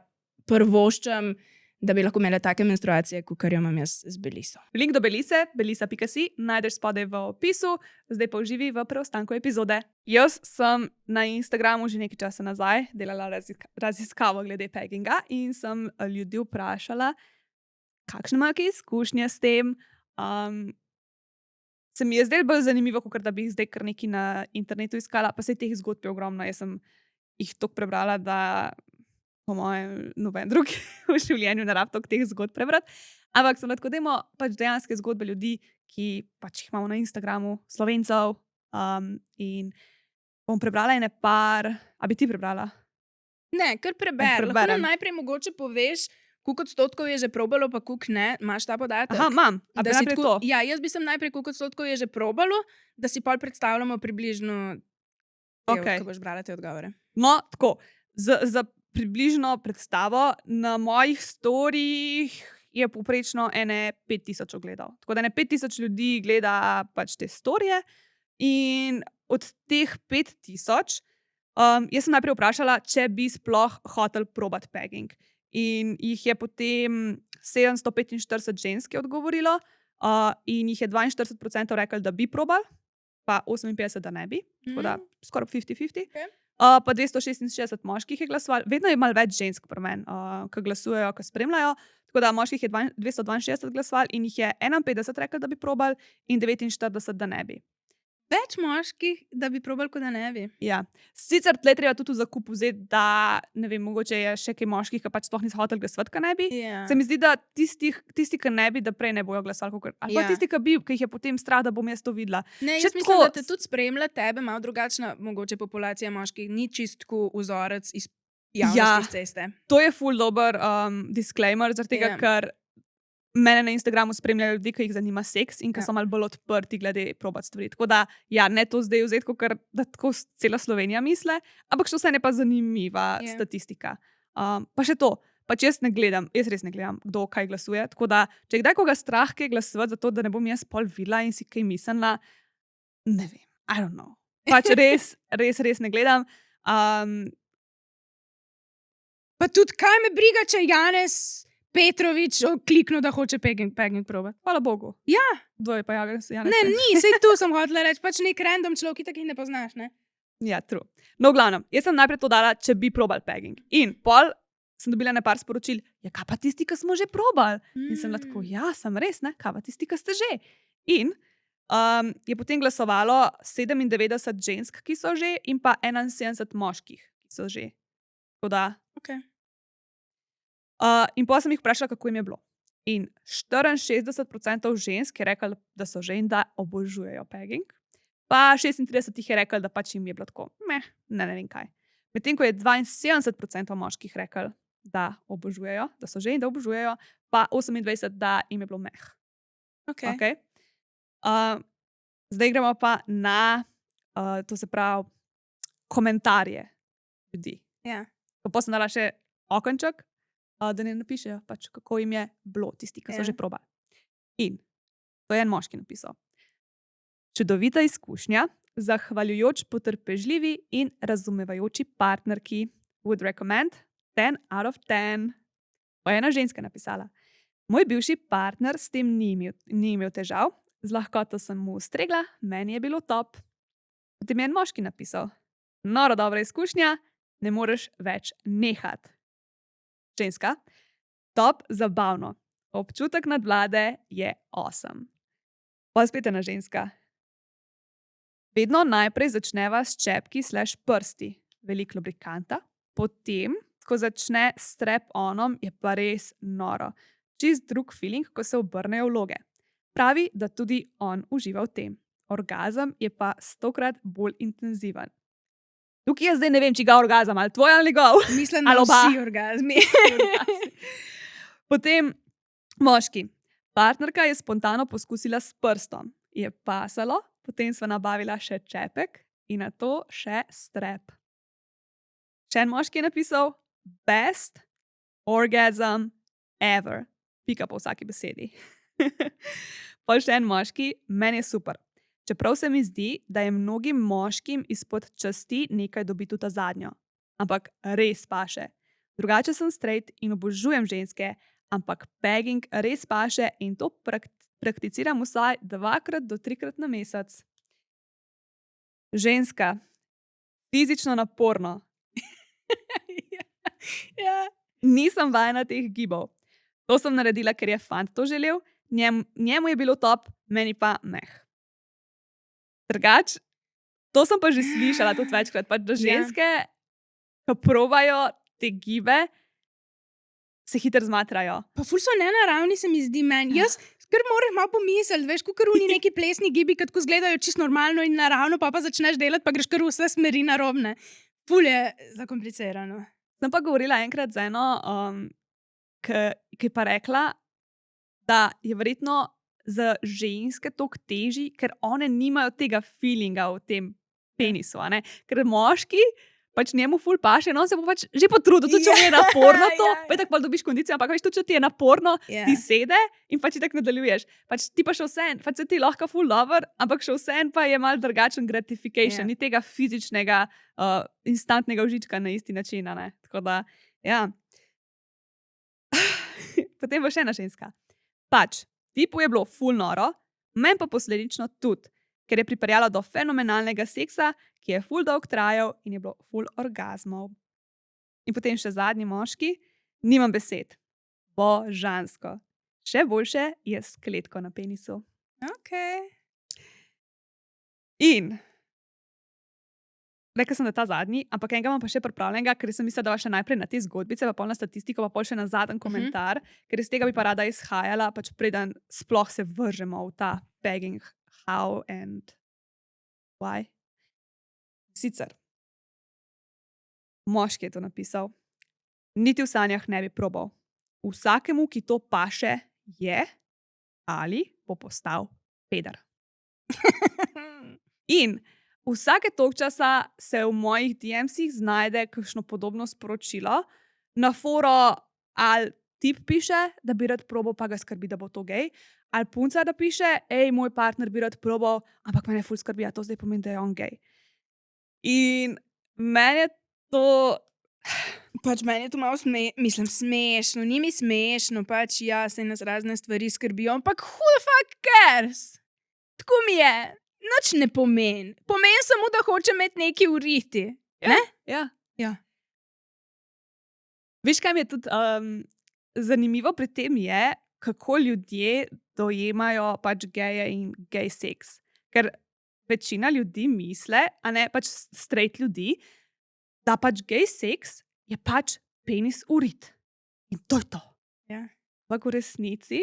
prvoščam, da bi lahko imela take menstruacije, kot jo imam jaz z Beliso. Link do Belise, belisa.si, najdeš spodaj v opisu, zdaj pa uživi v preostanku epizode. Jaz sem na Instagramu že nekaj časa nazaj delala raziskavo glede pegginga in sem ljudi vprašala, kakšne imajo kaj izkušnje s tem. Se mi je zdaj bolj zanimivo, kot da bi zdaj kar nekaj na internetu iskala, pa se teh zgodb je ogromno. Jaz sem jih toliko prebrala, da po mojem noben drug v življenju ne rabi toliko teh zgodb prebrati. Ampak sem lahko dajmo pač dejanske zgodbe ljudi, ki pač jih imamo na Instagramu, Slovencev. In bom prebrala ene par. A bi ti prebrala? Ne, kar preberem. Lahko preberem. nam najprej mogoče poveš, koliko odstotkov je že probalo, pa koliko ne. Imaš ta podatek? Aha, imam. A Da bi si najprej tako- to? Ja, jaz bi sem najprej, koliko odstotkov je že probalo, da si pol predstavljamo približno, Okej. ko boš brala te odgovore. No, tako. Za približno predstavo na mojih storijih je povprečno ene 5000 ogledov. Tako da ene 5000 ljudi gleda pač te storije in od teh 5000 jaz sem najprej vprašala, če bi sploh hotel probati pegging. In jih je potem 745 žensk je odgovorilo in jih je 42% rekli, da bi probali, pa 58%, da ne bi. Tako da skoraj 50-50. Okej. Pa 266 moških je glasovalo, vedno je malo več žensk pri meni, ki glasujejo, ki spremljajo. Tako da moških je 262 glasovalo in jih je 51 rekli, da bi probali, in 49, da ne bi. Več moških, da bi probali, kot da ne bi. Ja. Sicer tle treba tudi v zakup vzeti, da ne vem, mogoče je še kaj moških, ki pač sploh niso hoteli glasovati, kaj ne bi. Ja. Se mi zdi, da tisti, ki ne bi, da prej ne bojo glasovali, ali pa Ja. tisti, ki bi, ki jih je potem strah, da bom jaz to videla. Ne, Še jaz mislim, tako- da te tudi spremlja tebe, malo drugačna mogoče populacija moških, ni čistko vzorec iz javnosti Ja. iz ceste. To je ful dober disclaimer, zaradi tega, Ja. ker mene na Instagramu spremljajo ljudi, ki jih zanima seks in ki Ja. so malo bolj odprti glede probati stvari. Tako da, ja, ne to zdaj vzeti, kot da tako cela Slovenija misle, ampak še vseeno je pa zanimiva Ja. statistika. Pa še to, pač jaz res ne gledam, kdo kaj glasuje. Tako da, če je kdaj koga strah, kaj glasovati, zato da ne bom jaz pol videla in si kaj mislila, ne vem, I don't know. Pač res ne gledam. Pa tudi, kaj me briga, če Janez Petrovič kliknil, da hoče pegging probati. Hvala Bogu. Ja. Kdo je pa Janez? Ne, ni, sej tu sem hotela reči, pač nek random človek, ki takih ne poznaš, ne? Ja, true. No, v glavnem, jaz sem najprej to dala, če bi probal pegging. In pol sem dobila nekaj sporočil, ja, kaj pa tisti, ki smo že probali. In sem bila tako, ja, sem res, ne, kaj pa tisti, ki ste že. In je potem glasovalo 97 žensk, ki so že, in pa 71 moških, ki so že. Tako da. Okay. In potem sem jih vprašala, kako jim je bilo. In 64% žensk je reklo, da so že in da obožujejo pegging. Pa 36 jih je reklo, da pač jim je bilo tako, ne vem kaj. Medtem ko je 72% moških reklo, da obožujejo, da so že in da obožujejo, pa 28, da jim je bilo meh. Okay. Okay. Zdaj gremo pa na, to se pravi, komentarje ljudi. Ja. Pa sem dala še okenček, da ne napišejo, pač, kako jim je bilo tisti, ki so že probali. In to je en moški napisal. Čudovita izkušnja, zahvaljujoč potrpežljivi in razumevajoči partnerki. Would recommend 10 out of 10. Pa je ena ženska napisala. Moj bivši partner s tem ni imel težav, z lahkoto sem mu ustregla, meni je bilo top. Potem je en moški napisal. Noro dobra izkušnja, ne moreš več nehati. Ženska. Top, zabavno. Občutek nadvlade je awesome. Pa spet ena ženska. Vedno najprej začneva s čepki / prsti, veliko lubrikanta, potem, ko začne s strap-onom, je pa res noro. Čist drug feeling, ko se obrnejo vloge. Pravi, da tudi on uživa v tem. Orgazem je pa 100-krat bolj intenziven. Tukaj jaz zdaj ne vem, či ga orgazem, ali tvoj ali njegov. Mislim, da vsi orgazmi. Potem moški. Partnerka je spontano poskusila s prstom. Je pasalo, potem sva nabavila še čepek in na to še strep. Še en moški je napisal best orgasm ever. Pika po vsaki besedi. Pa še en moški, meni je super. Čeprav se mi zdi, da je mnogim moškim izpod časti nekaj dobiti v ta zadnjo. Ampak res paše. Drugače sem straight in obožujem ženske, ampak pegging res paše in to prakticiram vsaj 2 do 3 na mesec. Ženska. Fizično naporno. Ja. Nisem vajena teh gibov. To sem naredila, ker je fant to želel, njemu je bilo top, meni pa meh. Drugač, to sem pa že slišala tudi večkrat, pač, da ženske, ko probajo te gibe, se hitro zmatrajo. Pa ful so nenaravni, se mi zdi meni. Jaz kar moraš malo pomisliti, veš, kot oni neki plesni gibi, ki tako izgledajo čisto normalno in naravno, pa začneš delati, pa greš kar vse smeri narobne. Ful je zakomplicirano. Sem pa govorila enkrat z eno, ki je pa rekla, da je verjetno za ženske toliko težji, ker one nimajo tega feelinga v tem penisu. Ker moški, pač njemu ful paše, no se bo pač že potrudil, tudi če mu je naporno to, pa tako pa dobiš kondicijo, ampak veš, tudi če ti je naporno, ti sede in pač ti tako nadaljuješ. Pač ti pa še vsem, pač se ti lahko ful lover, ampak še vsem pa je mal drugačen gratification, ni tega fizičnega, instantnega užička na isti način, Tako da, ja. Potem bo še ena ženska. Pač, tipu je bilo ful noro, meni pa posledično tudi, ker je pripeljalo do fenomenalnega seksa, ki je ful dolg trajal in je bilo ful orgazmov. In potem še zadnji moški, nimam besed. Božansko. Še boljše je s kletko na penisu. Okay. In rekla sem, da ta zadnji, ampak enega imam pa še pripravljenega, ker sem mislila, da še najprej na te zgodbice, pa pol na statistiko, pa pol še na zadnji komentar, ker iz tega bi pa rada izhajala, pač preden sploh se vržemo v ta pegging, how and why. Sicer, moški je to napisal, niti v sanjah ne bi probal. Vsakemu, ki to paše, je ali bo postal peder. In vsake toliko časa se v mojih DM-sih znajde kakšno podobno sporočilo na foro, ali tip piše, da bi rad probal, pa ga skrbi, da bo to gej, ali punca, da piše, moj partner bi rad probal, ampak mene ful skrbi, a to zdaj pomeni, da je on gej. In meni je to... Pač meni je to malo smešno, ni mi smešno, pač ja, se nas razne stvari skrbijo, ampak who the fuck cares? Tako mi je, nič ne pomeni. Pomeni samo, da hoče imeti neki uriti. Ne? Ja. Ja. Veš, kaj mi je tudi zanimivo pri tem je, kako ljudje dojemajo pač geje in gej seks. Ker večina ljudi misle, a ne pač straight ljudi, da pač gej seks je pač penis urit. In to je to. Ja. Ampak v resnici,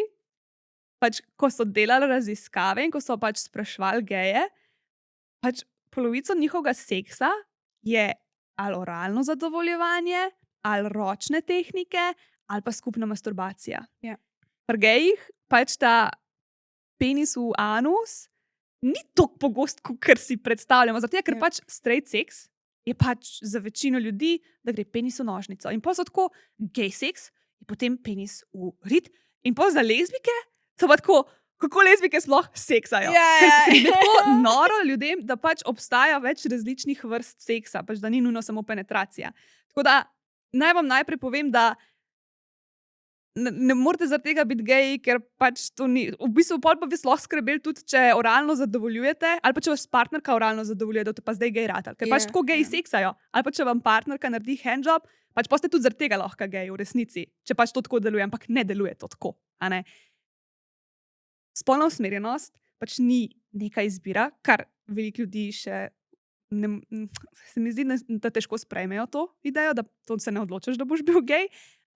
pač ko so delali raziskave in ko so pač sprašvali geje, pač polovico njihovega seksa je ali oralno zadovoljevanje, ali ročne tehnike, ali pa skupna masturbacija. Ja. Pri gejih pač ta penis v anus ni tako pogost, kot si predstavljamo. Zato, ker pač straight seks je pač za večino ljudi, da gre penis v nožnico. In pa so tako gej seks, in potem penis v rit. In pa za lezbike so pa tako, kako lezbike sploh seksajo. Ker je tako noro ljudem, da pač obstaja več različnih vrst seksa, pač da ni nujno samo penetracija. Tako da naj vam najprej povem, da ne morate zaradi tega biti geji, ker pač to ni. V bistvu pol pa bi lahko skrbeli tudi, če oralno zadovoljujete, ali pa če vas partnerka oralno zadovoljuje, da to pa zdaj gej ratal. Ker pač tako geji seksajo. Ali pa če vam partnerka naredi handjob, pač pa ste tudi zaradi tega lahko geji v resnici. Če pač to tako deluje, ampak ne deluje to tako. A ne? Spolna usmerjenost pač ni neka izbira, kar veliko ljudi še se mi zdi, da težko sprejmejo to idejo, da to se ne odločiš, da boš bil gej,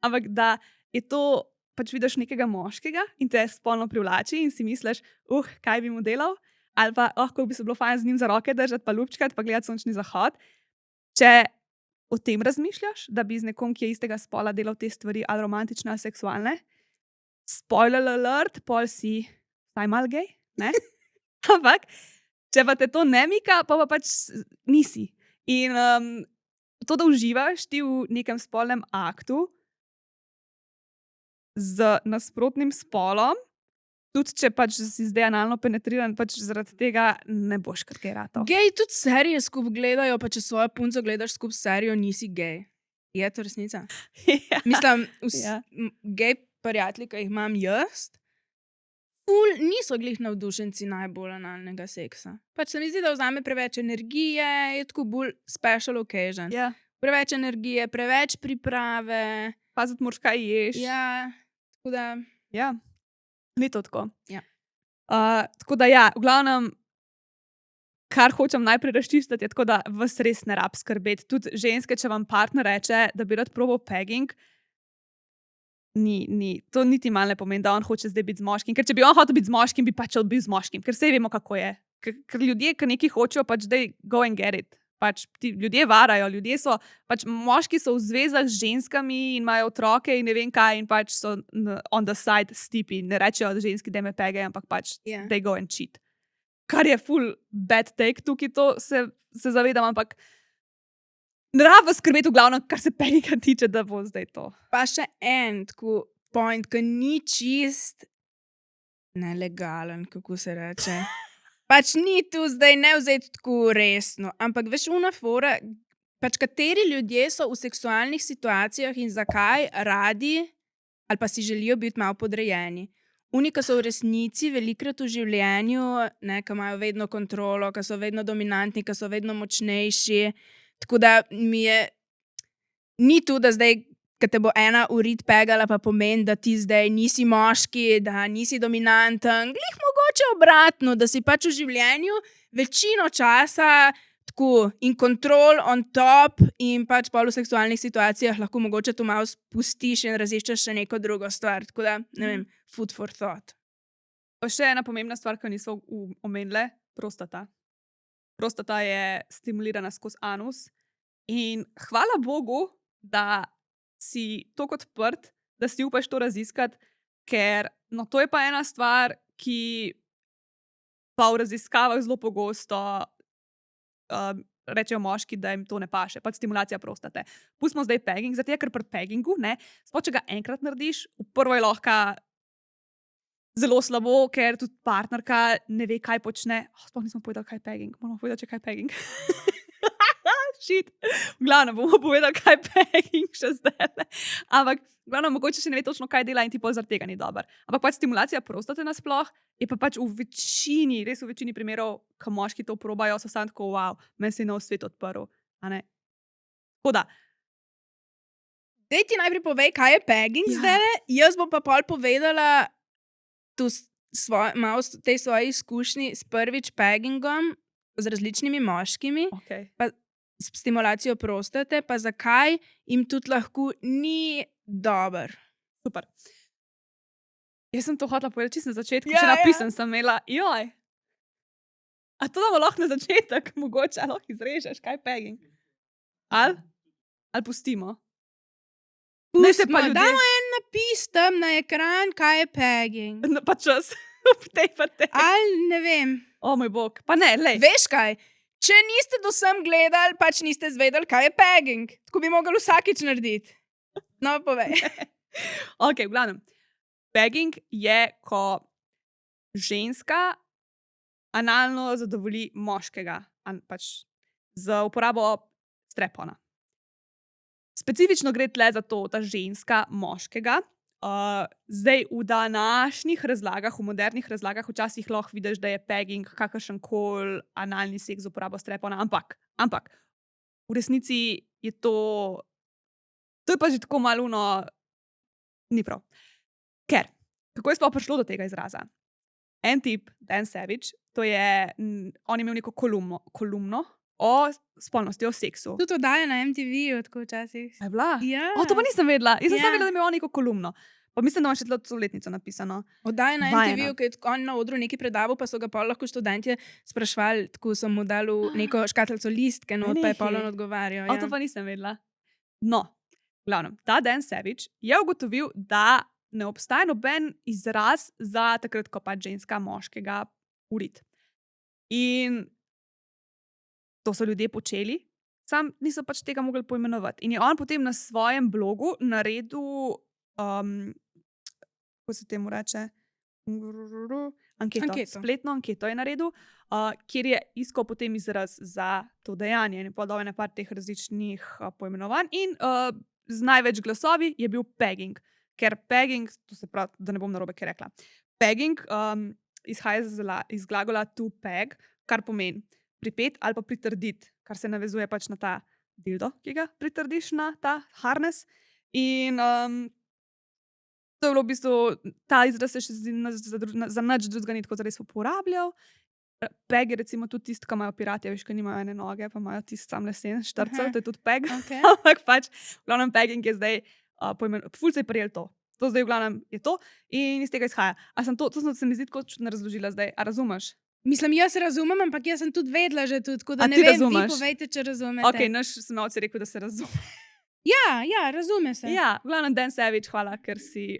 ampak da je to, pač vidiš nekega moškega in te spolno privlači in si misliš, kaj bi mu delal, ali pa, kako bi se bilo fajn z njim za roke držati, pa lupčkati, pa gledati sončni zahod. Če o tem razmišljaš, da bi z nekom, ki je istega spola, delal te stvari, ali romantične, ali seksualne, spoiler alert, pol si vsaj mal gej, ne? Ampak, če pa te to ne mika, pa pač nisi. In to, da uživaš ti v nekem spolnem aktu z nasprotnim spolom, tudi če pač si zdaj analno penetriran, pač zaradi tega ne boš kar gej ratal. Gej tudi serije skupaj gledajo, pa če svojo punco gledaš skupaj serijo, nisi gej. Je to resnica? Ja. Mislim, Ja. gej prijatelji, ki jih imam jaz, niso glih navdušenci najbolj analnega seksa. Pač se mi zdi, da vzame preveč energije, je tako bolj special occasion. Ja. Preveč energije, preveč priprave. Paziti moraš, kaj ješ. Ja, tako da... Ja. Ni to tako. Ja. Tako da ja, v glavnem, kar hočem najprej razčistiti, je tako, da vas res ne rab skrbeti. Tudi ženske, če vam partner reče, da bi rad probal pegging, to niti malo ne pomeni, da on hoče zdaj biti z moškim. Ker če bi on hotel biti z moškim, bi pač bil z moškim. Ker sej vemo, kako je. Ker ljudje, ki nekaj hočejo, pač zdaj go and get it. Pač ti ljudje varajo, pač moški so v zvezah z ženskami in imajo otroke in ne vem kaj in pač so on the side stipi. Ne rečejo ženski, da me pegajo, ampak pač they go and cheat. Kar je full bad take, tukaj to se zavedam, ampak ne rab vas skrbeti v glavnem, kar se peginga tiče, da bo zdaj to. Pa še en tako point, ki ni čist nelegalen, kako se reče. Pač ni tu zdaj ne vzeti tako resno, ampak veš, fora, pač kateri ljudje so v seksualnih situacijah in zakaj radi ali pa si želijo biti malo podrejeni. Ki so v resnici velikrat v življenju, ki imajo vedno kontrolo, ki so vedno dominantni, ki so vedno močnejši. Tako da ni tu, da zdaj, ko te bo ena urit pegala, pa pomeni, da ti zdaj nisi moški, da nisi dominanten. Glih mogoče obratno, da si pač v življenju večino časa tako in control on top in pač pol v seksualnih situacijah lahko mogoče to malo spustiš in raziščeš še neko drugo stvar. Tako da, ne vem, food for thought. Pa še ena pomembna stvar, ki jo nismo omenile, prostata. Prostata je stimulirana skozi anus in hvala Bogu, da si tako odprt, da si upaš to raziskati, ker no, to je pa ena stvar, ki pa v raziskavah zelo pogosto rečejo moški, da jim to ne paše, pač stimulacija prostate. Pustimo zdaj pegging, zato ker pri peggingu, sploh če ga enkrat narediš, v prvo je lahko zelo slabo, ker tudi partnerka ne ve, kaj počne. Sploh nismo povedali, kaj je pegging. Moramo povedati, kaj je pegging. Shit. V glavnem bomo povedali, kaj je pegging še zdaj. Ampak, v glavnem, mogoče še ne ve točno, kaj dela in ti pol zaradi tega ni dober. Ampak pač stimulacija prostate nasploh je pa pač v večini, res v večini primerov, ko moški to probajo, so samo tako, wow, meni se je nov svet odprl. Tako da. Dej ti najprej povej, kaj je pegging zdaj. Jaz bom pa pol povedala malo tej svoji izkušnji s prvič peggingom z različnimi moškimi. Okay. Pa s stimulacijo prostate, pa zakaj jim tudi lahko ni dober. Super. Jaz sem to hotela povedati čisto na začetku, še napisan sem imela. Joj. A to damo lahko na začetek, mogoče, ali lahko izrežeš, kaj je pegging? Ali pustimo? Damo en napis tam na ekran, kaj je pegging. No, pa čas. Ali ne vem. O moj bog, pa ne, lej. Veš kaj? Če niste do sem gledali, pač niste zvedeli, kaj je pegging. Tako bi mogli vsakič narediti. No, povej. Ok, v glavnem. Pegging je, ko ženska analno zadovolji moškega, pač z uporabo strepona. Specifično gre tle za to, ta ženska moškega. Zdaj v današnjih razlagah, v modernih razlagah včasih lahko vidiš, da je pegging kakršenkoli analni seks z uporabo strepona, ampak v resnici je to je pa že tako maluno, ni prav. Ker, kako je sploh prišlo do tega izraza? En tip, Dan Savage, on je imel neko kolumno o spolnosti, o seksu. Tudi oddaja na MTV, tako včasih. Je bila? Ja. To pa nisem vedela. Jaz sem samo vedela, da je imel neko kolumno. Pa mislim, da ima še celo letnico napisano. Oddaja na MTV, ki je on na odru nekaj predaval, pa so ga pol lahko študentje sprašvali, tako so mu dali neko škatlico listke, no, pa je pol on odgovarjal. To pa nisem vedela. No, glavno, ta Dan Savage je ugotovil, da ne obstaja noben izraz za takrat, ko pač ženska moškega uriti. In to so ljudje počeli, sam niso pač tega mogli poimenovati. In je on potem na svojem blogu naredil, kako se temu reče, anketo. Spletno anketo je naredil, kjer je iskal potem izraz za to dejanje in podal je par teh različnih poimenovanj. In z največ glasovi je bil pegging. Ker pegging, to se pravi, da ne bom narobe kaj rekla, pegging izhaja iz glagola to peg, kar pomeni pripet ali pa pritrditi, kar se navezuje pač na ta dildo, ki ga pritrdiš na ta harness. In to je bilo v bistvu, ta izraz se še za nič drugega ni tako zares uporabljal. Peg je recimo tudi tisti, ki imajo pirati, veš, ki nimajo ene noge, pa imajo tisti sam lesen štrcev, to je tudi peg. Okay. Ampak pač, v glavnem pegging je zdaj, ful se je prijel to. To zdaj v glavnem je to in iz tega izhaja. A sem to se mi zdi tako čudno razložila zdaj, a razumeš? Mislim, jaz razumem, ampak jaz sem tudi vedela že tudi, tako da ne vem, razumeš? Vi povejte, če razumete. Ok, naš smevalci rekel, da se razume. Ja, razume se. Ja, v glavnem Dan Savage, hvala, ker si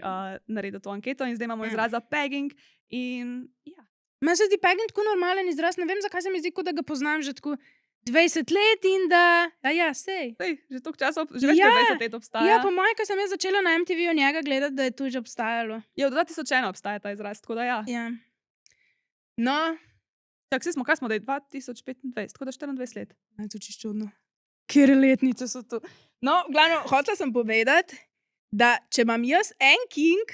naredil to anketo in zdaj imamo izraz za pegging in ja. Meni se zdi pegging tako normalen izraz, ne vem, zakaj se mi zdi, kot da ga poznam že tako 20 let in da, sej. Že toliko časa, že več kot 20 let obstaja. Ja, po mojem, ko sem jaz začela na MTV o njega gledati, da je to že obstajalo. Ja, od 2001 obstaja ta izraz, tako da ja. Ja. No. Tako smo, kaj smo, da je 2025, tako da 24 let. Je to čisto čudno. Kjere letnice so to? No, glavno, hotela sem povedati, da če imam jaz en king,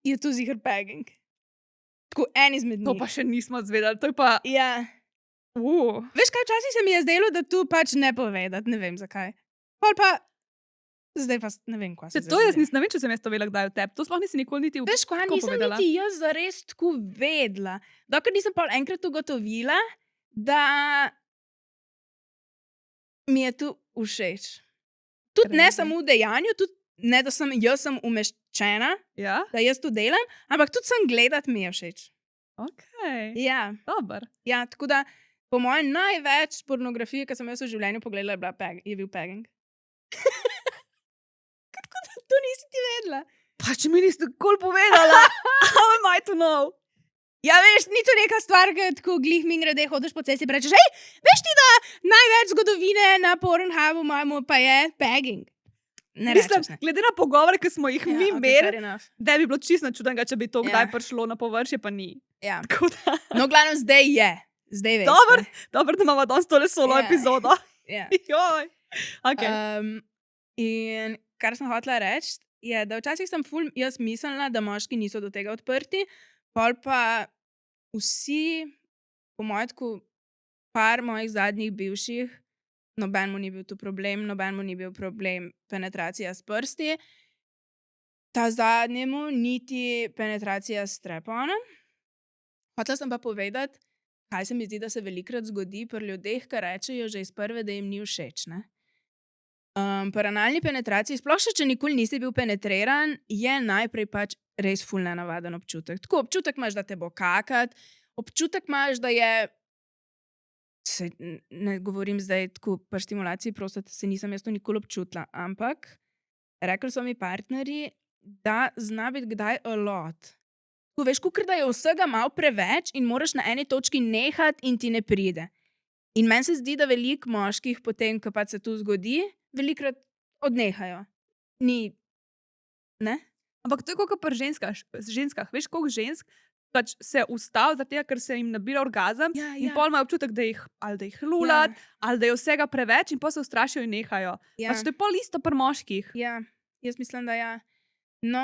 je to ziher pegging. Tako en izmed njih. To pa še nismo zvedali, to je pa... Ja. Veš kaj, včasih se mi je zdelo, da tu pač ne povedati, ne vem zakaj. Pol pa Zdaj pa ne vem, kaj se To jaz ne vem, če sem jaz to vedela, kdaj je v tebi. To sploh nisi nikoli niti Veš, kaj tako nisem povedala. niti jaz zares tako vedela. Dokler nisem pol enkrat ugotovila, da mi je tu všeč. Tudi ne Crazy. samo v dejanju, tudi ne, da sem jaz sem umeščena, Ja? da jaz to delam, ampak tudi sem gledati mi je všeč. Ok. Ja, Dober. ja, tako da po mojem največ pornografije, ki sem jaz v življenju pogledala, je bil pegging. Kako da to nisi ti vedela? Pa če mi niste nikoli povedala. How am I to know? Ja, veš, ni to neka stvar, ki tako glih mi grede, hodiš po cesti in rečeš, hej, veš ti, da največ zgodovine na Pornhubu imamo pa je pegging. Ne Mislim, rečeš, ne. glede na pogovore, ki smo jih mi okej, imeli, fair enough. da bi bilo čisto čudnega, če bi to Ja. kdaj prišlo na površje, pa ni. Ja. Tako da, No, glavno zdaj je. Zdaj veš. Dobro. dobro, da imamo danes tole solo Ja. epizodo. Ja. Joj. Okay. In kar sem hotela reči, je, da včasih sem ful jaz mislila, da moški niso do tega odprti, pol pa vsi, po mojem, tako par mojih zadnjih bivših, noben mu ni bil tu problem, noben mu ni bil problem penetracija s prsti, ta zadnjemu niti penetracija s streponom. Hotela sem pa povedati, kaj se mi zdi, da se velikokrat zgodi pri ljudeh, ki rečejo že iz prve, da jim ni všeč. Ne? Pri analni penetraciji, sploh še če nikoli nisi bil penetriran, je najprej pač res ful nenavaden občutek. Tako občutek imaš, da te bo kakat, občutek imaš, da je. Ne govorim zdaj tako pri stimulaciji, prosto se nisem jaz to nikoli občutila, ampak rekli so mi partnerji, da zna biti kdaj a lot. Ko veš, kukr da je vsega malo preveč in moraš na eni točki nehati in ti ne pride. In meni se zdi, da veliko moških potem, ko pa se to zgodi, velikokrat odnehajo. Ni, ne? Ampak to je kot pri ženskah. Veš, koliko žensk pač se ustavi, zato ker se jim nabira orgazem Ja, in pol imajo občutek, da jih lulat, ali da je vsega preveč in pol se ustrašijo in nehajo. Ja. Pač to je pol isto pri moških. Ja, jaz mislim, da ja. No,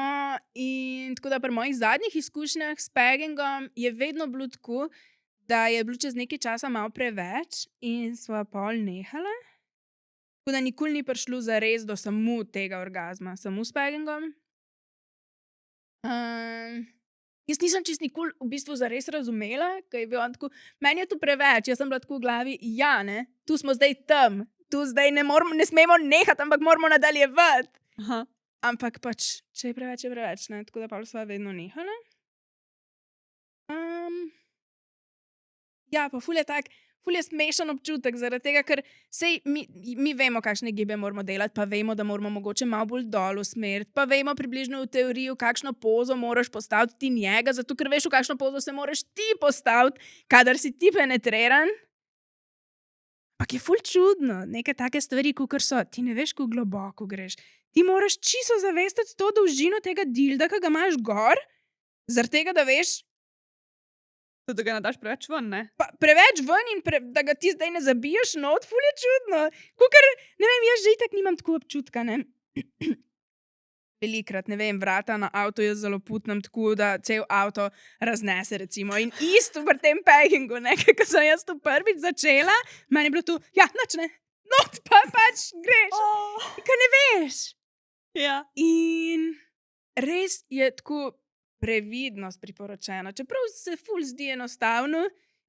in tako da pri mojih zadnjih izkušnjah s peggingom je vedno bilo tako, da je bilo čez nekaj časa malo preveč in sva pol nehala. Tako da nikoli ni prišlo zares do samo tega orgazma, samo s peggingom. Jaz nisem čist nikoli v bistvu zares razumela, ker je bil on tako, meni je tu preveč, jaz sem bila tako v glavi, ja, ne, tu smo zdaj tam, tu zdaj ne smemo nehati, ampak moramo nadaljevati. Aha. Ampak pač, če je preveč, ne, tako da pa sva vedno nehala. Ja, pa ful je smešen občutek, zaradi tega, ker sej mi vemo, kakšne gibe moramo delati, pa vemo, da moramo mogoče malo bolj dol usmeriti, pa vemo približno v teoriji, v kakšno pozo moraš postaviti ti njega, zato ker veš, v kakšno pozo se moraš ti postaviti, kadar si ti penetriran. Ampak je ful čudno, neke take stvari, kakor so, ti ne veš, kako globoko greš. Ti moraš čisto zavestiti to dolžino tega dilda, ki ga imaš gor, zaradi tega, da veš, Tudi, da ga ne daš preveč ven, ne? pa preveč ven in da ga ti zdaj ne zabiješ not, ful je čudno. Kukor, ne vem, jaz že itak nimam tako občutka, ne. Velikrat, ne vem, vrata na avto jaz zelo putnem tako, da cel avto raznese, recimo. In isto pri tem peggingu, ne, ko sem jaz to prvič začela, meni je bilo tu, ja, nič ne, not pa pač greš, ker ne veš. Ja. In res je tako previdnost priporočena. Čeprav se ful zdi enostavno,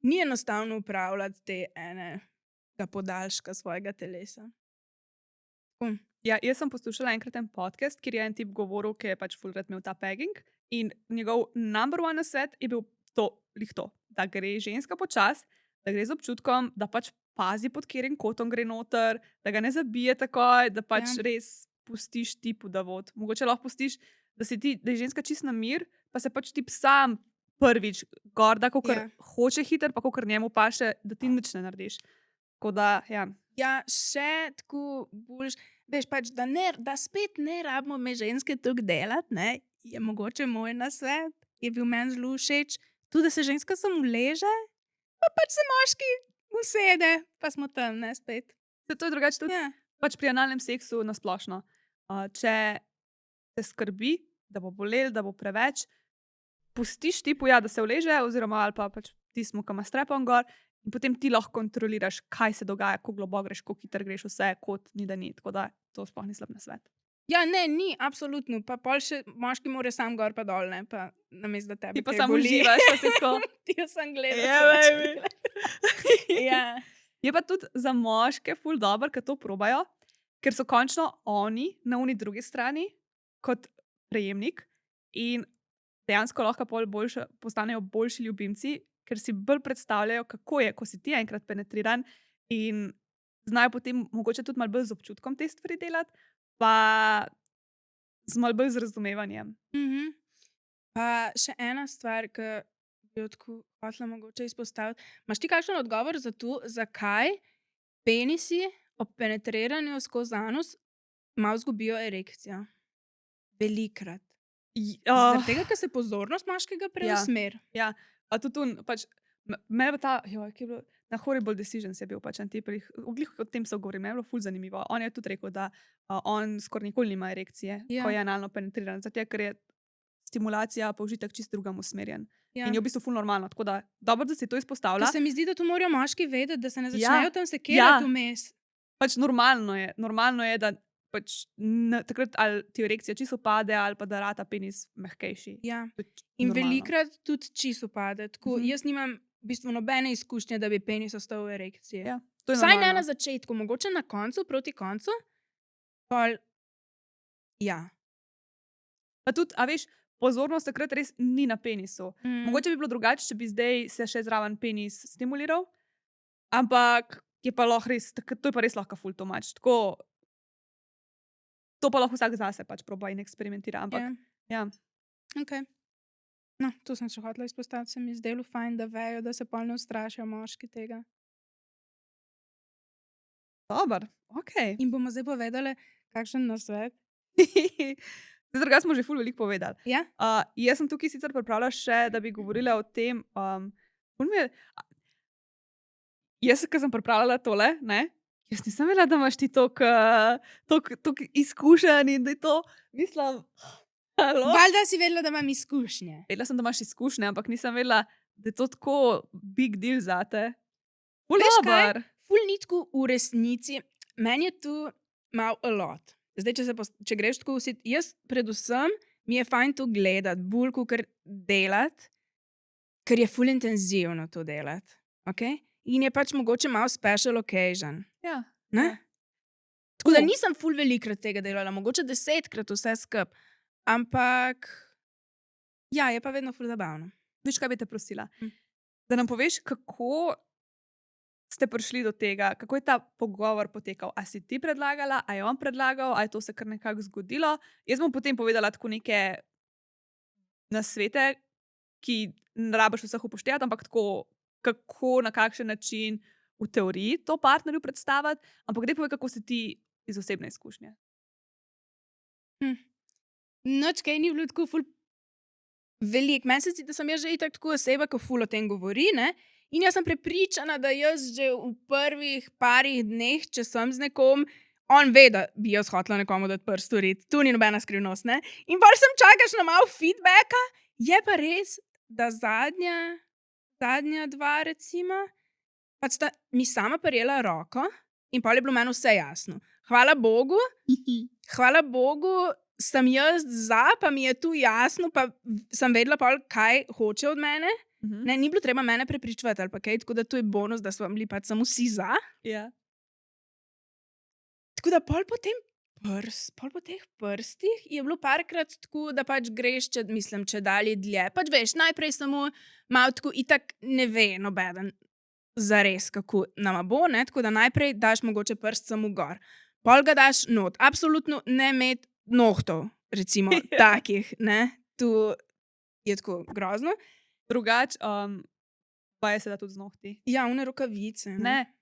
ni enostavno upravljati te enega podaljška svojega telesa. Ja, jaz sem poslušala enkrat en podcast, kjer je en tip govoril, ki je pač ful rad imel ta pegging in njegov number one nasvet je bil to, da gre ženska počas, da gre z občutkom, da pač pazi, pod katerim kotom gre noter, da ga ne zabije takoj, da pač res pustiš tipu, da vod. Mogoče lahko pustiš, da je ženska čist na mir, pa se pač tip sam prvič gorda, kakor hoče hiter, pa kakor njemu paše, da ti nič ne narediš. Tako da, ja. Ja, še tako boljš, veš pač, da spet ne rabimo me ženske tukaj delati, ne, je mogoče moj nasvet, je bil meni zelo všeč, tudi da se ženska samo leže, pa pač se moški usede, pa smo tam, ne, spet. To je drugače tudi pač pri analnem seksu nasplošno. Če te skrbi, da bo bolel, da bo preveč, pustiš tipu, da se uleže, oziroma ali pa pač tismu, ki ima strepon gor, in potem ti lahko kontroliraš, kaj se dogaja, kako globoko greš, kako hiter greš, vse kot ni da ni. Tako da to sploh ni slab nasvet. Ja, ne, ni, absolutno. Pa pol še moški mora sam gor pa dol, ne, pa namesto da tebe Ti pa kaj samo boli. uživaš, pa si tako. Ti jo sem gledala. Ja, samo če baby. gledala. Ja. Je pa tudi za moške ful dobro, ker to probajo, ker so končno oni na uni drugi strani kot prejemnik in dejansko lahko postanejo boljši ljubimci, ker si bolj predstavljajo, kako je, ko si ti enkrat penetriran in znajo potem mogoče tudi malo bolj z občutkom te stvari delati, pa z malo bolj z razumevanjem. Pa še ena stvar, ki bi jo tako hotela mogoče izpostaviti. Imaš ti kakšen odgovor za to, zakaj penisi ob penetriranju skozi anus malo zgubijo erekcijo? Velikrat. Zaradi tega, ker se pozornost moškega preusmeri. Ja, a tudi tu pač, me pa ta, ki je bilo, na Horrible Decisions je bil pač en tip, oglih o tem se govori, me je bilo ful zanimivo. On je tudi rekel, da on skoraj nikoli nima erekcije, ko je analno penetriran, zato ker je stimulacija pa užitek čisto drugam usmerjen. Ja. In je v bistvu ful normalno, tako da dobro, da si to izpostavlja. Ker se mi zdi, da to morajo moški vedeti, da se ne Ja, začnejo tam sekirati vmes. Pač normalno je, da pač takrat ali ti erekcija čisto pade, ali pa da rata penis mehkejši. Ja. Pač In normalno. velikrat tudi čisto pade. Tako, Jaz nimam v bistvu nobene izkušnje, da bi penis ostal v erekciji. Ja, to je Vsaj ne normalno. na začetku, mogoče na koncu, proti koncu. Pol, ja. Pa tudi, a veš, pozornost takrat res ni na penisu. Mogoče bi bilo drugače, če bi zdaj se še zraven penis stimuliral, ampak je pa lahko res, to je pa res lahko ful tomač. Tako, to pa lahko vsak zase pač proba in eksperimentira, ampak ja. Okay. No, to sem še hotela izpostaviti, se mi zdelo fajn, da vejo, da se pol ne ustrašijo moški tega. Dobar, okej. In bomo zdaj povedali, kakšen nasvet. Zdaj, drugače smo že ful veliko povedali. Ja? Jaz sem tukaj sicer pripravila še, da bi govorila o tem, jaz, ki sem pripravljala tole, ne, jaz nisem vedela, da imaš ti toliko izkušenj in da je to, mislim, halo? Valjda si vedela, da imam izkušnje. Vedela sem, da imaš izkušnje, ampak nisem vedela, da je to tako big deal zate. Ful Veš kaj? dober. Ful ni tako v resnici. Meni je tu malo a lot. Zdaj, če greš tako vsi, jaz predvsem mi je fajn to gledati, bolj kot delati, ker je ful intenzivno to delati. Okay? In je pač mogoče malo special occasion. Ja. Ne? Ja. Tako da nisem ful velikrat tega delala, mogoče 10krat vse skup. Ampak ja, je pa vedno ful zabavno. Veš, kaj bi te prosila? Da nam poveš, kako ste prišli do tega, kako je ta pogovor potekal. A si ti predlagala, a je on predlagal, a je to se kar nekako zgodilo? Jaz bom potem povedala tako neke nasvete, ki ne rabiš vseh upoštevati, ampak tako, kako, na kakšen način v teoriji to partnerju predstaviti, ampak daj povej, kako si ti iz osebne izkušnje. Noč kaj ni bilo tako ful veliko. Meni se zdi, da sem jaz že itak tako oseba, ki ful o tem govori, ne? In jaz sem prepričana, da jaz že v prvih parih dneh, če sem z nekom, on ve, da bi jaz hotela nekomu dati prst storiti. Tu ni nobena skrivnost, ne? In pa sem čakaš na malo feedbacka, je pa res, da zadnja dva, recimo, pač sta mi sama prijela roko in pa je bilo meni vse jasno. Hvala Bogu, sem jaz za, pa mi je tu jasno, pa sem vedela pol, kaj hoče od mene. Ne, ni bilo treba mene prepričevati ali pa kaj, tako da to je bonus, da smo bili pač samo vsi za. Ja. Tako da pol po teh prstih je bilo parkrat tako, da pač greš, če dalje dlje. Pač veš, najprej samo malo tako itak ne ve nobeden zares, kako nama bo, ne, tako da najprej daš mogoče prst samo gor. Pol ga daš not. Absolutno ne imeti nohtov, recimo, takih, ne. Tu je tako grozno. Drugač, pa je se da tudi z nohti. Ja, une rokavice. Ne,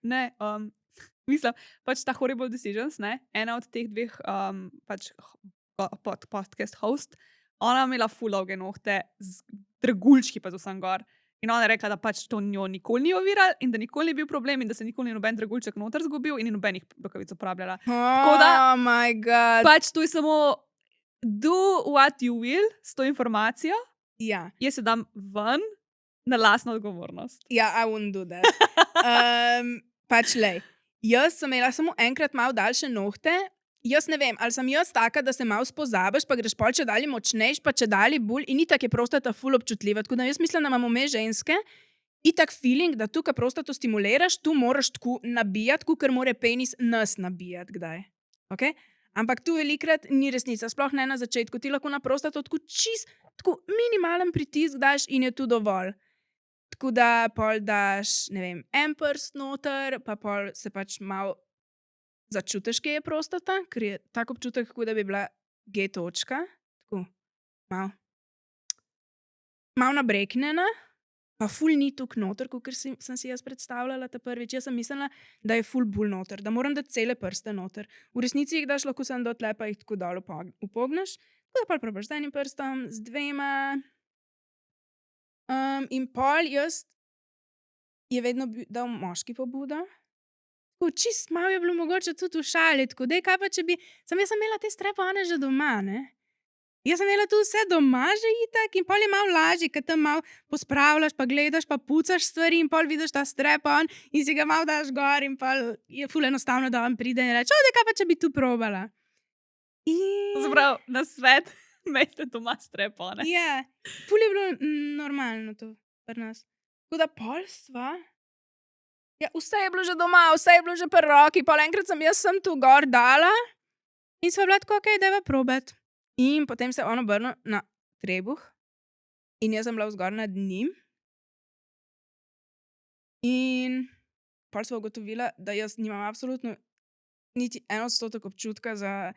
mislim, pač ta Horrible Decisions, ne, ena od teh dveh pač podcast host, ona je imela ful dolge nohte, z dragulčki pa z vsem gor. In ona je rekla, da pač to njo nikoli ni oviral in da nikoli ni bil problem in da se nikoli ni noben dragulček noter zgubil in ni nobenih rokavic uporabljala. Oh my god. Pač to je samo do what you will s to informacijo. Ja. Jaz se dam ven na lastno odgovornost. Ja, I wouldn't do that. Pač lej, jaz sem imela samo enkrat malo daljše nohte jaz ne vem, ali sem jaz taka, da se malo spozabiš, pa greš pol če dalje močnejš, pa če dalje bolj in itak je prostata ful občutljiva. Tako da jaz mislim, da imamo me ženske itak feeling, da tu, ko prostato stimuliraš, tu moraš tako nabijati, ker mora penis nas nabijati kdaj. Okay? Ampak tu velikrat ni resnica, sploh ne na začetku. Ti lahko na prostato tako minimalen pritisk daš in je tu dovolj. Tako da pol daš, ne vem, en prst noter, pa pol se pač malo začutiš, kje je prostata, ker je tak občutek, kot da bi bila G točka. Tako, malo nabreknjena, pa ful ni tukaj noter, kot sem si jaz predstavljala ta prvič. Jaz sem mislila, da je ful bolj noter, da moram dati cele prste noter. V resnici jih daš lahko samo do tle, pa jih tako dol upogneš. Tako da pol probaš z enim prstom, z dvema. In pol jaz je vedno dal moški pobudo. Tako čist malo je bilo mogoče tudi v šali, tako dej, kaj pa če bi... Jaz sem imela te strap-one že doma, ne? Jaz sem imela tu vse doma že itak in pol je malo lažje, ker tam malo pospravljaš, pa gledaš, pa pucaš stvari in pol vidiš ta strap-on in si ga malo daš gor in pol je ful enostavno, da vam pride in reče, dej, kaj pa če bi tu probala. In... Zaprav, na svet, imejte doma strap-one. Ja, ful je bilo normalno to pri nas. Tako da pol sva... Ja, vse je bilo že doma, vse je bilo že pri roki, pol enkrat sem tu gor dala in sva bila tako, okej, dajva probat. In potem se on obrnil na trebuh in jaz sem bila vzgor nad njim. In pol sva ugotovila, da jaz nimam absolutno niti 1% občutka za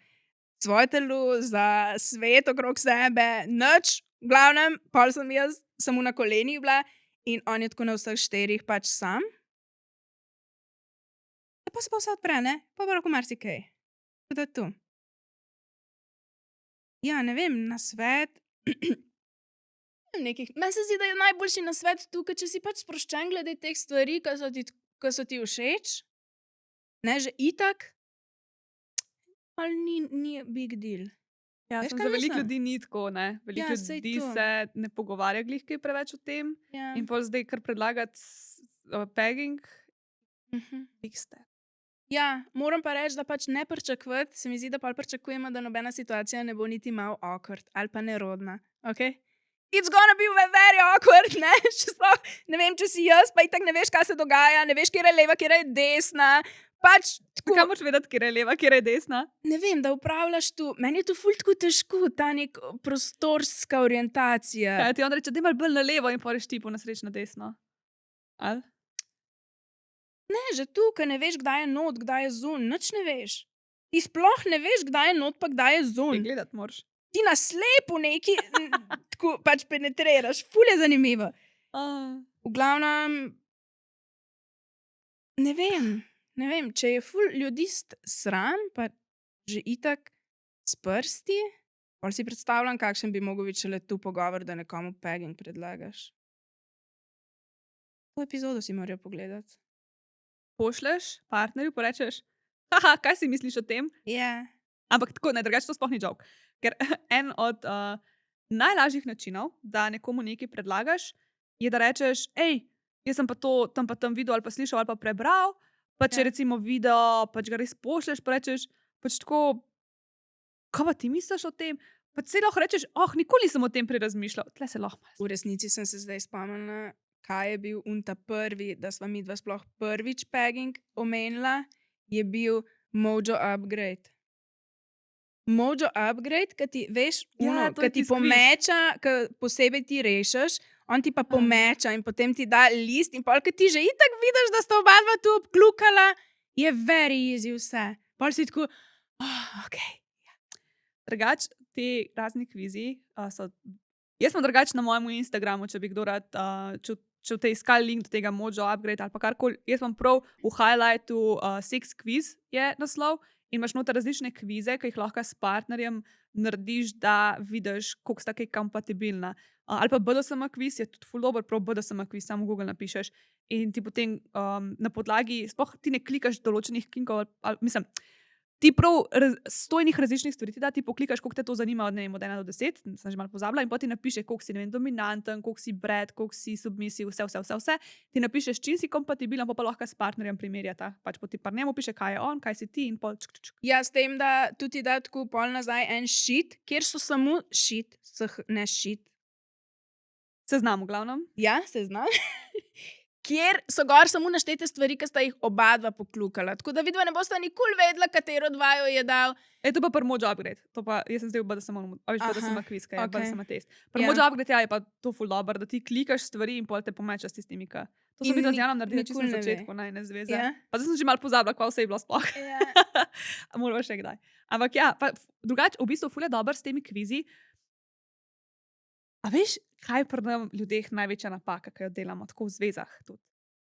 svoje telo, za svet okrog sebe, nič. V glavnem, pol sem jaz samo na kolenih bila in on je tako na vseh 4 pač sam. Pa se pa vse odpre, ne? Pa lahko marsikaj. Tako da tu. Ja, ne vem, na svet. Meni se zdi, da je najboljši na svet tukaj, če si pač sproščen glede teh stvari, ki so ti všeč. Ne, že itak. Ali ni big deal. Ja, Veš, za kaj veliko mislim? ljudi ni tako, ne? Veliko Ja, saj ljudi to. se ne pogovarja glih kaj preveč o tem Ja. in pol zdaj kar predlagati pegging, big step. Ja, moram pa reči, da pač ne pričakovati, se mi zdi, da pa pričakujemo, da nobena situacija ne bo niti malo awkward ali pa nerodna, ok? It's gonna be very awkward, ne? Še sploh, ne vem, če si jaz, pa itak ne veš, kaj se dogaja, ne veš, kje je leva, kje je desna, pač tako, Kaj moraš vedeti, kje je leva, kje je desna? ne vem, da upravljaš tu, meni je to ful tako težko, ta nek prostorska orientacija. Kaj ti on reče, da imaš bolj na levo in poreš ti po nesreč na desno? Ali? Ne, že tu, ker ne veš, kdaj je not, kdaj je zun, nič ne veš. Ti sploh ne veš, kdaj je not, pa kdaj je zun. Gledati moraš. Ti na slepu neki tako pač penetriraš, ful je zanimivo. V glavnem, ne vem, če je ful ljudi sram, pa že itak s prsti, pol si predstavljam, kakšen bi mogel biti šele tu pogovor, da nekomu pegging predlagaš. To epizodo si morajo pogledati. Pošleš partnerju, pa rečeš, haha, kaj si misliš o tem? Ja. Ampak tako, ne, drugače to sploh ni joke. Ker en od najlažjih načinov, da nekomu nekaj predlagaš, je, da rečeš, jaz sem pa to tam pa tam videl ali pa slišal ali pa prebral, pa če recimo video, pač ga res pošleš, pa rečeš, pač tako, kaj pa ti misliš o tem? Pa se lahko rečeš, nikoli nisem o tem prerazmišljal. Tle se lahko. V resnici sem se zdaj spomnila, kaj je bil ta prvi, da sva midva sploh prvič pegging omenila, je bil Mojo Upgrade. Mojo Upgrade, ki ti, veš, to je ki ti tisti kviz. pomeča, ki posebej ti rešeš, on ti pa pomeča in potem ti da list in pol, ki ti že itak vidiš, da sta oba dva tu obklukala, je very easy vse. Pol si tako, okej. Drugač, ti razni kvizi so. Jaz sem drugač na mojem Instagramu, če bi kdo rad, če te iskal link do tega Mojo Upgrade ali pa karkoli. Jaz imam prav v highlightu sex quiz je naslov in imaš noter različne kvize, ki jih lahko s partnerjem narediš, da vidiš, koliko sta kaj kompatibilna. Ali pa BDSM kviz je tudi ful dober, prav BDSM kviz, samo v Google napišeš in ti potem na podlagi, sploh ti ne klikaš določenih kinkov, mislim, ti prav stojnih različnih stvari ti da, ti poklikaš, koliko te to zanima od 1 do 10, sem že malo pozabila, in potem ti napiše, koliko si, ne vem, dominanten, koliko si brat, koliko si submisiv, vse. Ti napišeš, čim si kompatibilen, pa lahko s partnerjem primerjata. Pač poti pa njemu piše, kaj je on, kaj si ti in pol čk. Ja, s tem, da tudi da tako pol nazaj en sheet, kjer so samo sheet, ne sheet. Seznam v glavnem. Ja, se znam. Kjer so gor samo naštete stvari, ki sta jih oba dva poklukala. Tako da vidva ne bosta nikoli vedela, katero od vaju je dal. To pa prmoč upgrade. To pa, jaz sem zdaj da sem da sem kviz, kaj je, okej. da sem test. Prmoč upgrade, ja, je pa to ful dobro, da ti klikaš stvari in pol te pomeča s tistimi, To sem In videla z Janom naredila čisto nikoli na ne ve. začetku, najne zveze. Ja. Pa zdaj sem že malo pozabila, kva vse je bilo sploh. Ja. Moramo še kdaj. Ampak ja, pa drugače, v bistvu ful je dober s temi kvizi. A veš, kaj je pri nam ljudeh največja napaka, ki jo delamo, tako v zvezah tudi?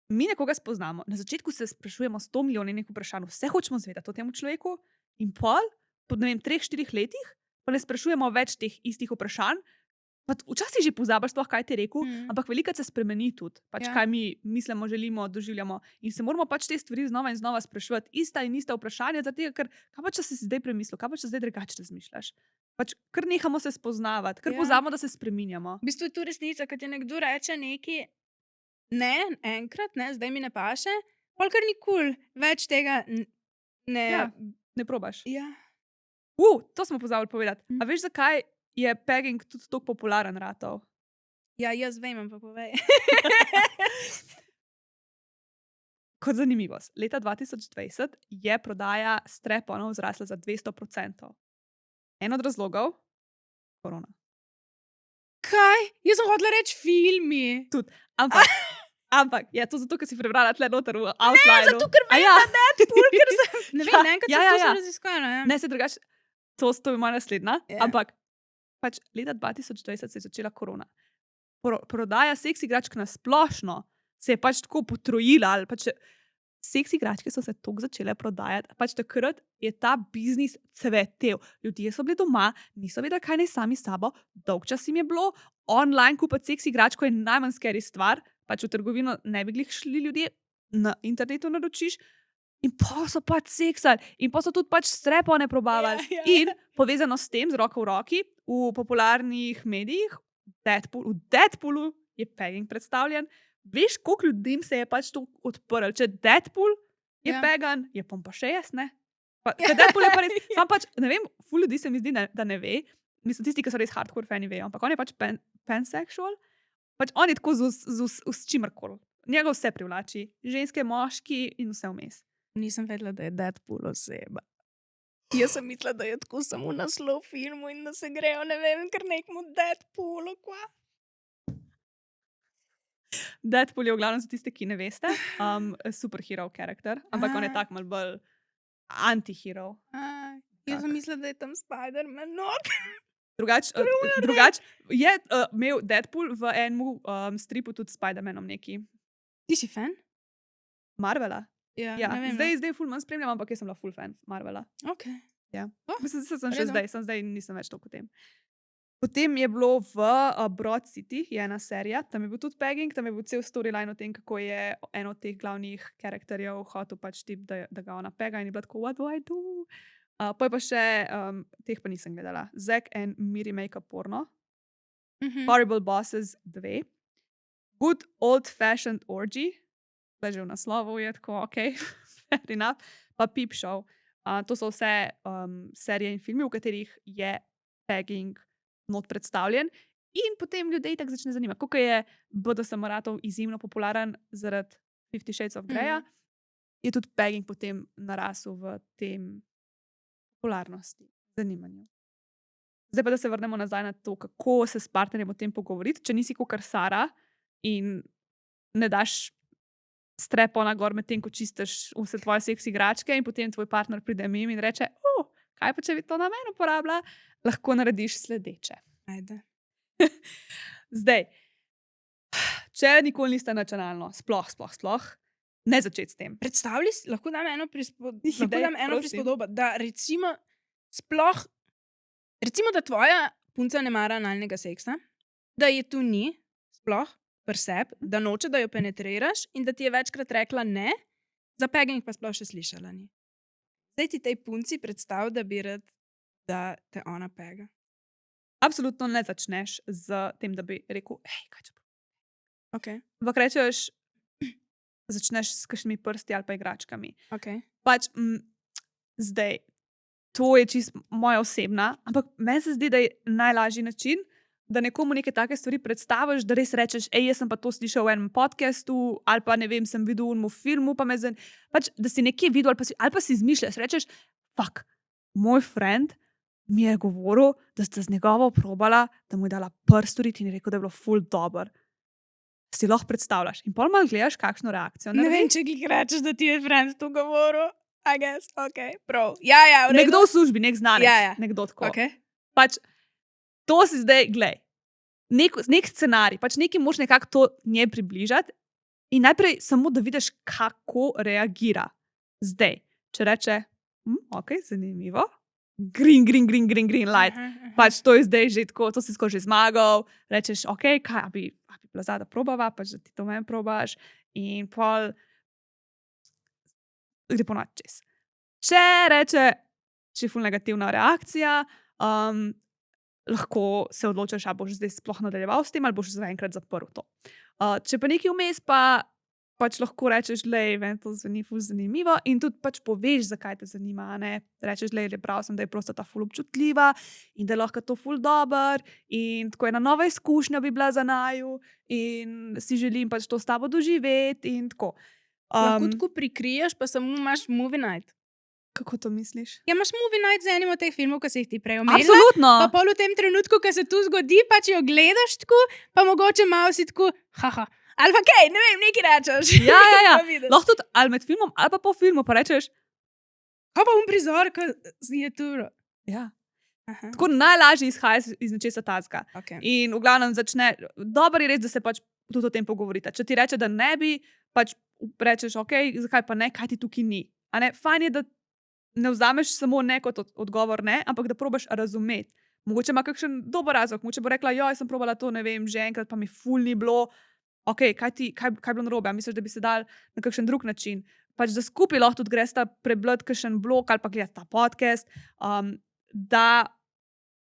Mi nekoga spoznamo, na začetku se sprašujemo 100 milijonov nekaj vprašanj, vse hočemo zvedeti o tem človeku, in pol, po 3-4 letih, pa ne sprašujemo več teh istih vprašanj. Pa včasih že pozabiš, sploh kaj ti je rekel, ampak veliko se spremeni tudi, pač Ja. kaj mi mislimo, želimo, doživljamo. In se moramo pač te stvari znova in znova spraševati, ista in ista vprašanja, zato ker kaj pa če si zdaj premislil, kaj pa če zdaj drugače razmišljaš. Pač kar nehamo se spoznavati, kar Ja. pozabimo, da se spreminjamo. V bistvu je to resnica, kad ti nekdo reče nekaj, ne, enkrat, ne, zdaj mi ne paše, pol kar nikoli več tega ne. Ja. Ne probaš. Ja. To smo pozabili povedati. A veš, zakaj je pegging tudi tako popularen ratov? Ja, jaz vem, ampak povej. Kot zanimivost, leta 2020 je prodaja strap-onov zrasla za 200%. En od razlogov? Korona. Kaj? Jaz sem hodila reči filmi. Ampak je to zato, ker si prebrala tle noter v outline. Zato, ker vem, ja. Deadpool, ker sem, ne vem, enkrat Ja, sem ja, to ja. sem raziskala. Ja. Ne, se drugače, to je moja naslednja. Ja. Ampak pač leta 2020 se je začela korona. Prodaja seks igračk na splošno se je pač tako potrojila. Ali pač seks igračke so se tako začele prodajati. Pač takrat je ta biznis cvetel. Ljudje so bili doma, niso vedeli, kaj naj sami s sabo. Dolg čas jim je bilo. Online kupiti seks igračko je najmanj scary stvar. Pač v trgovino ne bi glih šli ljudje, na internetu naročiš. In pa so pač seksali, in pa so tudi pač strepone probavali. Ja. In povezano s tem, z roko v roki, v popularnih medijih, v Deadpoolu je pegging predstavljen. Veš, koliko ljudem se je pač to odprlo. Če Deadpool je Ja. pegan, je pa še jaz, ne? Deadpool je pa res, sam pač, ne vem, ful ljudi se mi zdi, da ne ve. Mislim, tisti, ki so res hardcore fani vejo, ampak on je pač pansexual. Pač on je tako z čimerkoli. Njega vse privlači. Ženske, moški in vse vmes. Nisem vedela, da je Deadpool oseba. Jaz sem mislila, da je tako samo naslov filmu in da se grejo, ne vem, ker nekmu Deadpoolu, kva. Deadpool je v glavnem za tiste, ki ne veste, superhero karakter, ampak on je tak mal bolj antihero. Jaz sem mislila, da je tam Spider-Man not. Drugač je imel Deadpool v enem stripu tudi s Spider-Manom neki. Ti si fan? Marvela. Ja, Ja, ne vem. zdaj ful manj spremljam, ampak jaz sem bila ful fan Marvela. Ok. Ja. Oh, Mislim, da sem redu. še zdaj nisem več toliko o tem. Potem je bilo v Broad City, je ena serija, tam je bil tudi pegging, tam je bil cel storyline o tem, kako je en od teh glavnih karakterjev hotel pač tip, da ga ona pega in je bila tako, what do I do? Pa je pa še, teh pa nisem gledala, Zack and Miri Make-up porno, Horrible Bosses 2, Good Old Fashioned Orgy, to je že v naslovu, je tako, ok, fair enough, pa Peep Show. To so vse serije in filmi, v katerih je pegging not predstavljen. In potem ljudje tako začne zanimati, kako je BDSM ratov izjemno popularen zaradi 50 Shades of Greya, je tudi pegging potem narasel v tem popularnosti, zanimanju. Zdaj pa, da se vrnemo nazaj na to, kako se s partnerjem o tem pogovoriti, če nisi kakor Sara in ne daš strepona gor med tem, ko čistiš vse tvoje seks igračke in potem tvoj partner pride mimo in reče, kaj pa če bi to na meni uporabila, lahko narediš sledeče. Ajde. Zdaj, če nikoli niste načelno, sploh, ne začeti s tem. Predstavljaj si, lahko dam eno prosim. prispodobo, da recimo sploh, recimo, da tvoja punca ne mara analnega seksa, da je tu ni, sploh, persep, da noče, da jo penetriraš in da ti je večkrat rekla ne, za pegging pa sploh še slišala ni. Zdaj ti tej punci predstav, da bi rad, da te ona pega. Absolutno ne začneš z tem, da bi rekel, hej, kaj če. Okay. Ampak rečeš, začneš s kakšnimi prsti ali pa igračkami. Okay. Pač zdaj, to je čist moja osebna, ampak meni se zdi, da je najlažji način, da nekomu neke take stvari predstaviš, da res rečeš, hej, jaz sem pa to slišal v enem podcastu, ali pa ne vem, sem videl v filmu, pa me pač, da si nekje videl, ali pa si izmišljaš, rečeš, fak, moj friend mi je govoril, da sta z njegovo probala, da mu je dala prst uriti in je rekel, da je bilo ful dober. Si lahko predstavljaš. In pol malo gledaš, kakšno reakcijo. Ne vem, če glih rečeš, da ti je friend to govoril. I guess, ok, prav. Ja, v redu. Nekdo v službi, nek znanec. Ja. Nekdo tako. Okay. Pač, to si zdaj, glej, nek scenarij, pač neki moš nekako to njej približati in najprej samo, da vidiš, kako reagira. Zdaj, če reče, ok, zanimivo, green light, pač to je zdaj že tako, to si skozi zmagal, rečeš, ok, kaj bi bila zada probava, pač da ti to meni probaš in pol gre ponovno čez. Če reče, če je ful negativna reakcija, lahko se odločiš, ali boš zdaj sploh nadaljeval s tem, ali boš zaenkrat zaprl to. Če pa nekaj vmes, pač lahko rečeš, lej, meni to zveni ful zanimivo in tudi pač poveš, zakaj te zanima, ne? Rečeš, lej, bral sem, da je prostata ful občutljiva in da je lahko to ful dober in tako ena nova izkušnja bi bila za naju in si želim pač to s tabo doživeti in tako. Lahko tako prikriješ, pa samo imaš movie night. Kako to misliš? Ja, imaš movie night z enim od teh filmov, ki si jih ti prej omenila. Absolutno! Pa pol v tem trenutku, ko se tu zgodi, pač jo gledaš tako, pa mogoče malo si tako, haha. Ali pa kaj, ne vem, nekaj rečeš. Ja. Lahko tudi ali med filmom, ali pa po filmu, pa rečeš, Kaj pa prizor, ko je tu. ja. Aha. Tako najlažje izhaja iz nečesa tazga. Okay. In v glavnem začne, dobro je res, da se pač tudi o tem pogovorite. Če ti reče, da ne bi, pač rečeš, ok, zakaj pa ne, kaj ti tukaj ni. A ne, fajn je, da ne vzameš samo ne kot odgovor ne, ampak da probaš razumeti. Mogoče ima kakšen dober razlog, mogoče bo rekla, jaz sem probala to, ne vem, že enkrat pa mi ful ni bilo. Ok, kaj je bilo narobe, a misliš, da bi se dal na kakšen drug način. Pač da skupaj lahko tudi gresta prebrati kakšen blog ali pa gledati ta podcast, da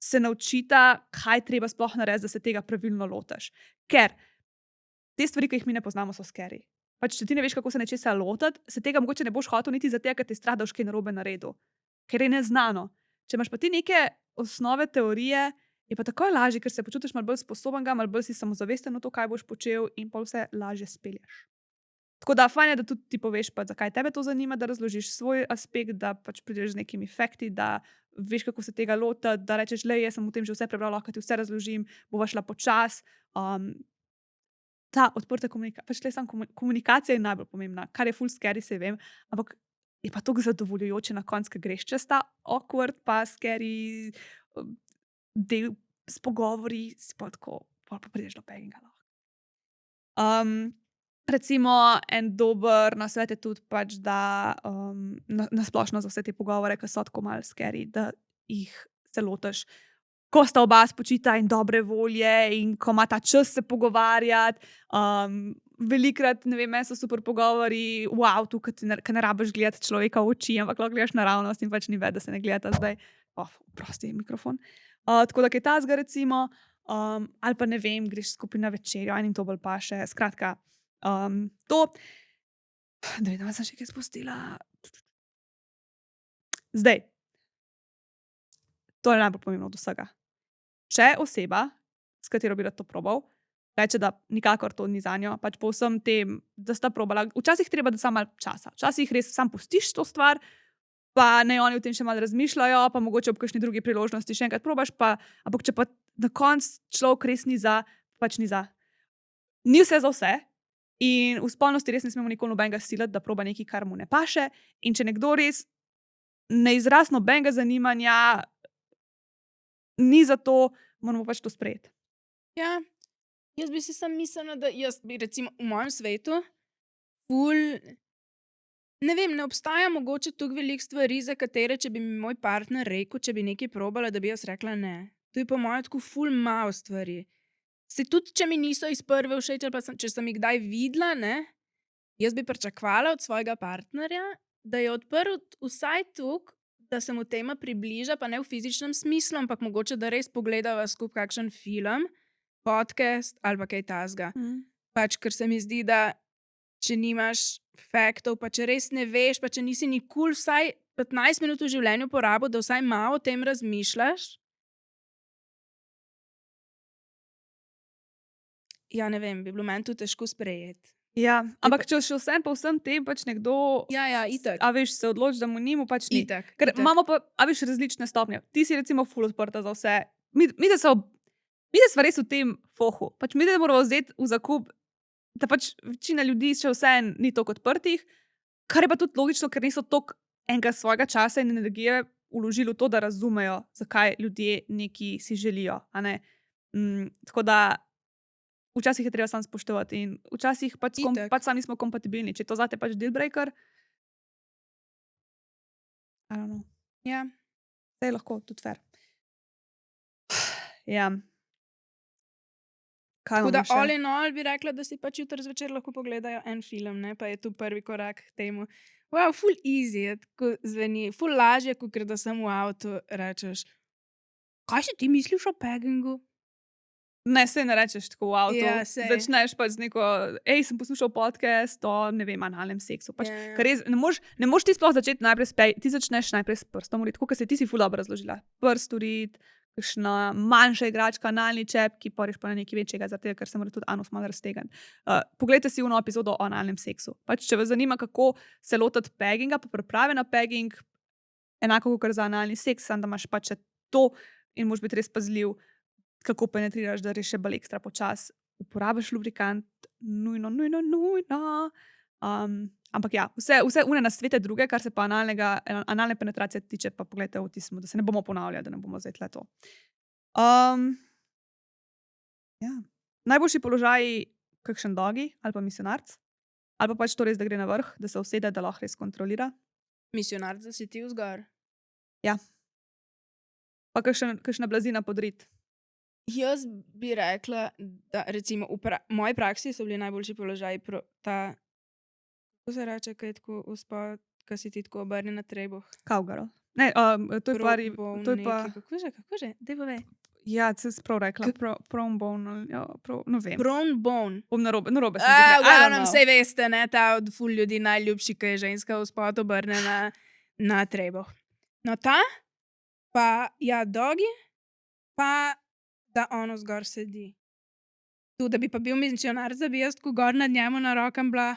se naučita, kaj treba sploh narediti, da se tega pravilno lotaš. Ker te stvari, ki jih mi ne poznamo, so scary. Pač, če ti ne veš, kako se nečesa lotati, se tega mogoče ne boš hotel niti zato, ker ti strah, da boš kaj narobe naredil. Ker je neznano. Če imaš pa ti neke osnove teorije, je pa takoj lažje, ker se počutiš malo bolj sposoben, malo bolj si samozavesten v to, kaj boš počel in pol vse lažje spelješ. Tako da fajn je, da tudi ti poveš, pa, zakaj tebe to zanima, da razložiš svoj aspekt, da pač prideš z nekimi fakti, da veš, kako se tega lotati, da rečeš, lej, jaz sem v tem že vse prebral, lahko ti vse razložim, bova šla počas. Ta odprta komunikacija, pač le samo komunikacija je najbolj pomembna, kar je ful scary, se vem, ampak je pa tako zadovoljujoče na koncu, ker greš čez ta awkward pa scary del s pogovori, si pa tako, pa prideš do peginga. Recimo, en dober nasvet je tudi pač, da nasplošno za vse te pogovore, ki so tako malo scary, da jih se lotaš, ko sta oba spočita in dobre volje in ko ima ta čas se pogovarjati. Velikrat, ne vem, meni so super pogovori, wow, tukaj ne rabiš gledati človeka v oči, ampak lahko gledaš naravnost in pač ni več, da se ne gledata zdaj. Prosti mikrofon. Tako da kaj tazga recimo, ali pa ne vem, greš skupaj na večerjo, enim to bolj paše. Skratka, to. Da vidim, sem še kaj spustila. Zdaj. To je najbolj pomembno od vsega. Če oseba, s katero bi rad to probal, reče, da nikakor to ni zanjo, pač po vsem tem, da sta probala, včasih treba, da samo malo časa. Včasih res sam pustiš to stvar, pa ne oni v tem še malo razmišljajo, pa mogoče ob kakšni drugi priložnosti še enkrat probaš, ampak če pa na koncu človek res ni za, pač ni za. Ni vse za vse in v spolnosti res ne smemo nikoli nobenega silati, da proba nekaj, kar mu ne paše, in če nekdo res ne izraz nobenega zanimanja, ni za to, moramo pač to sprejeti. Ja, jaz bi si sam mislila, da jaz bi recimo v mojem svetu ne vem, ne obstaja mogoče toliko veliko stvari, za katere, če bi mi moj partner rekel, če bi nekaj probala, da bi jaz rekla ne. To je po mojem tako ful malo stvari. Se tudi, če mi niso iz prve všeč, ali pa če sem jih kdaj videla, ne, jaz bi pričakovala od svojega partnerja, da je odprl vsaj toliko, da se mu tema približa, pa ne v fizičnem smislu, ampak mogoče, da res pogledava skupaj kakšen film, podcast ali pa kaj tasga. Pač, ker se mi zdi, da če nimaš faktov, pa če res ne veš, pa če nisi nikoli vsaj 15 minut v življenju porabil, da vsaj malo o tem razmišljaš. Ja, ne vem, bi bilo meni to težko sprejeti. Ja, ampak če še vsem po vsem tem pač nekdo, Ja, itak. a veš, se odloči, da mu ni, mu pač ni. Itak. Ker imamo pa, a veš, različne stopnje. Ti si recimo ful odprta za vse. Mi da sva res v tem fohu. Pač mi da moramo vzeti v zakup, da pač večina ljudi še vse ni toliko odprtih, kar je pa tudi logično, ker niso toliko enega svojega časa in energije vložili v to, da razumejo, zakaj ljudje neki si želijo. A ne? Tako da včasih je treba sam spoštovati in včasih pač sam nismo kompatibilni. Če je to zate pač deal breaker, I don't know. Ja. Saj je lahko tudi fair. Ja. Kaj Tako da imamo še? all in all bi rekla, da si pač jutri zvečer lahko pogledajo en film, ne? Pa je tu prvi korak k temu. Wow, ful easy je, tako zveni. Ful lažje, kot da samo v avtu rečeš, kaj si ti misliš o peggingu? Ne, saj ne rečeš tako v avtu. Ja, saj. Začneš pač z neko, sem poslušal podcast o, ne vem, analnem seksu. Pač, Ja. ker res, ne moš ti sploh začeti najprej ti začneš najprej s prstom uriti, tako kot se ti si ful dobro razložila. Prst uriti, kakšna manjša igračka, analni čep, ki poriš pa na nekaj večjega, zato ker se mora tudi anus malo raztegniti. Poglejte si uno epizodo o analnem seksu. Pač, če vas zanima, kako se lotiti pegginga, pa priprave na pegging, enako kot za analni seks, samo da imaš pač to in moraš biti res pazljiv, kako penetriraš, da res še bolj ekstra počas. Uporabiš lubrikant, nujno. Ampak ja, vse une na svete druge, kar se pa analne penetracije tiče, pa pogledajte v tismu, da se ne bomo ponavljali, da ne bomo zdaj tle to. Ja. Najboljši položaj kakšen dogi ali pa misionarc, ali pa pač to res, da gre na vrh, da se usede, da lahko res kontrolira. Misionar, da si ti vzgor. Ja. Pa kakšna blazina podrit. Jaz bi rekla, da recimo v moji praksi so bili najboljši položaj kako se reče, kaj je tako uspod, ko si ti tako obrne na trebuh. Cowgirl. Ne, to je pa... Kako že? Daj povej. Ja, se sprav rekla. Prone bone, no vem. Prone bone. Bom narobe sem rekla. Nam vse veste, ne, ta od ful ljudi najljubši, ko je ženska uspod obrne na trebuh. No ta, pa ja, dogi, pa da ono zgor sedi. Tu, da bi pa bil misionar, da bi jaz tako gor nad njemu na rokam bila.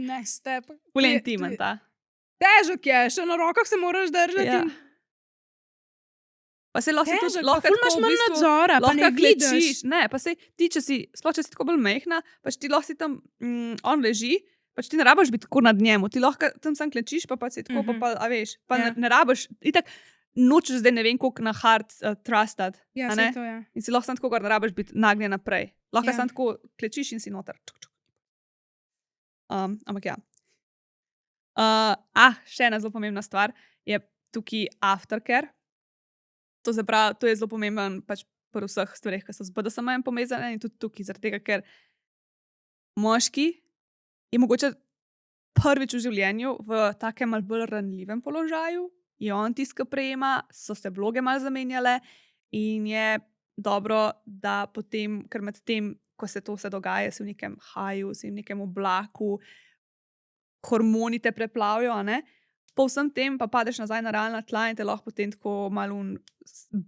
Ne, step. Ful je intimen ta. Težek je, še na rokah se moraš držati. Ja. Pa se lahko Težek, lahko pa ful imaš manj nadzora, pa ne vidiš. Ne, pa se ti, če si tako bolj mehna, pač ti lahko si tam, on leži, pač ti ne rabiš biti tako nad njemu, ti lahko tam sam klečiš, pa si tako, pa a veš, pa ne rabiš, itak nočeš zdaj ne vem koliko na hard trustat, Ja, a ne? saj to je. In si lahko sam tako gor, ne rabiš biti nagnjen naprej. Lahko sam tako klečiš in si noter. Ampak ja. Še ena zelo pomembna stvar je tukaj aftercare. To je zelo pomemben pač pri vseh stvareh, ki so z BDSM-jem povezane in tudi tukaj, zaradi tega, ker moški je mogoče prvič v življenju v takem malo bolj ranljivem položaju, je on tisti, ki prejema, so se vloge malo zamenjale in je dobro, da potem, ker med tem, ko se to vse dogaja, si v nekem haju, si v nekem oblaku, hormoni te preplavijo, a ne? Po vsem tem pa padeš nazaj na realna tla in te lahko potem tako malo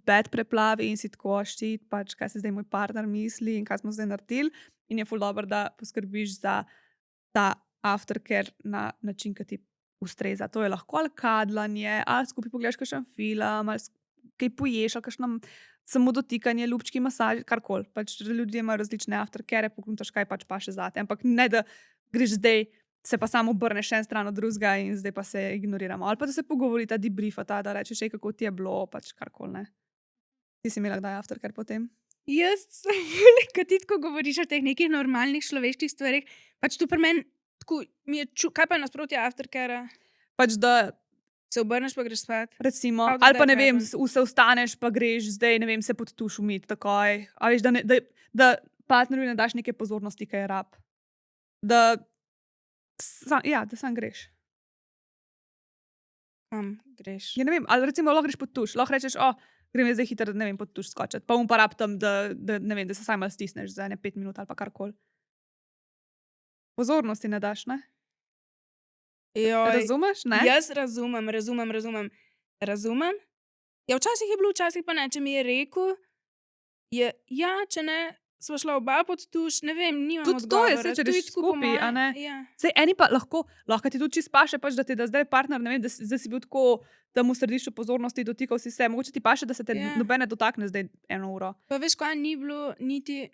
bed preplavi in si tako ščit, pač kaj se zdaj moj partner misli in kaj smo zdaj naredili. In je ful dobro, da poskrbiš za ta aftercare na način, ki ti ustreza. To je lahko ali kadlanje, ali skupaj pogledaš kakšen film, ali kaj poješ, ali kakšno samo dotikanje, ljubčki, masaž, karkoli. Pač ljudje imajo različne aftercare, pokuntaš, kaj pač pa še zate. Ampak ne, da greš zdaj, se pa samo obrneš en stran od drugega in zdaj pa se ignoriramo. Ali pa da se pogovorita, debriefata, da rečeš, kako ti je bilo, pač karkoli, ne. Ti si imela kdaj aftercare potem? Jaz sem, kad ti tako govoriš o teh nekih normalnih človeških stvarih, pač tu pri meni, tako, kaj pa je nasprotje aftercare? Pač da Se obrneš pa greš spat? recimo, How does ali pa that ne vem, happen? se vstaneš pa greš zdaj, ne vem, se pod tuš umiti takoj. A veš, da partnerju ne daš neke pozornosti, kaj je rab. Da sam greš. Greš. Ja, ne vem, ali recimo lahko greš pod tuš, lahko rečeš, grem jaz zdaj hitro, ne vem, pod tuš skočiti, pa uporabim, da, ne vem, da se saj malo stisneš za 5 minut ali pa karkoli. Pozornosti ne daš, ne? Joj, Razumeš, ne? jaz razumem. Ja, včasih je bilo, včasih pa ne. Če mi je rekel, če ne, sva šla oba pod tuš, ne vem, nimam Tudi to je, odgovora. če greš skupaj, a ne? Ja. Sej eni pa lahko ti tudi čisto paše, pač, da ti da zdaj partner, ne vem, da zdaj si bil tako, da mu v središču pozornosti dotikal si se, mogoče ti paše, da se te Ja. nobene dotakne zdaj 1 uro. Pa veš, kaj ni bilo niti.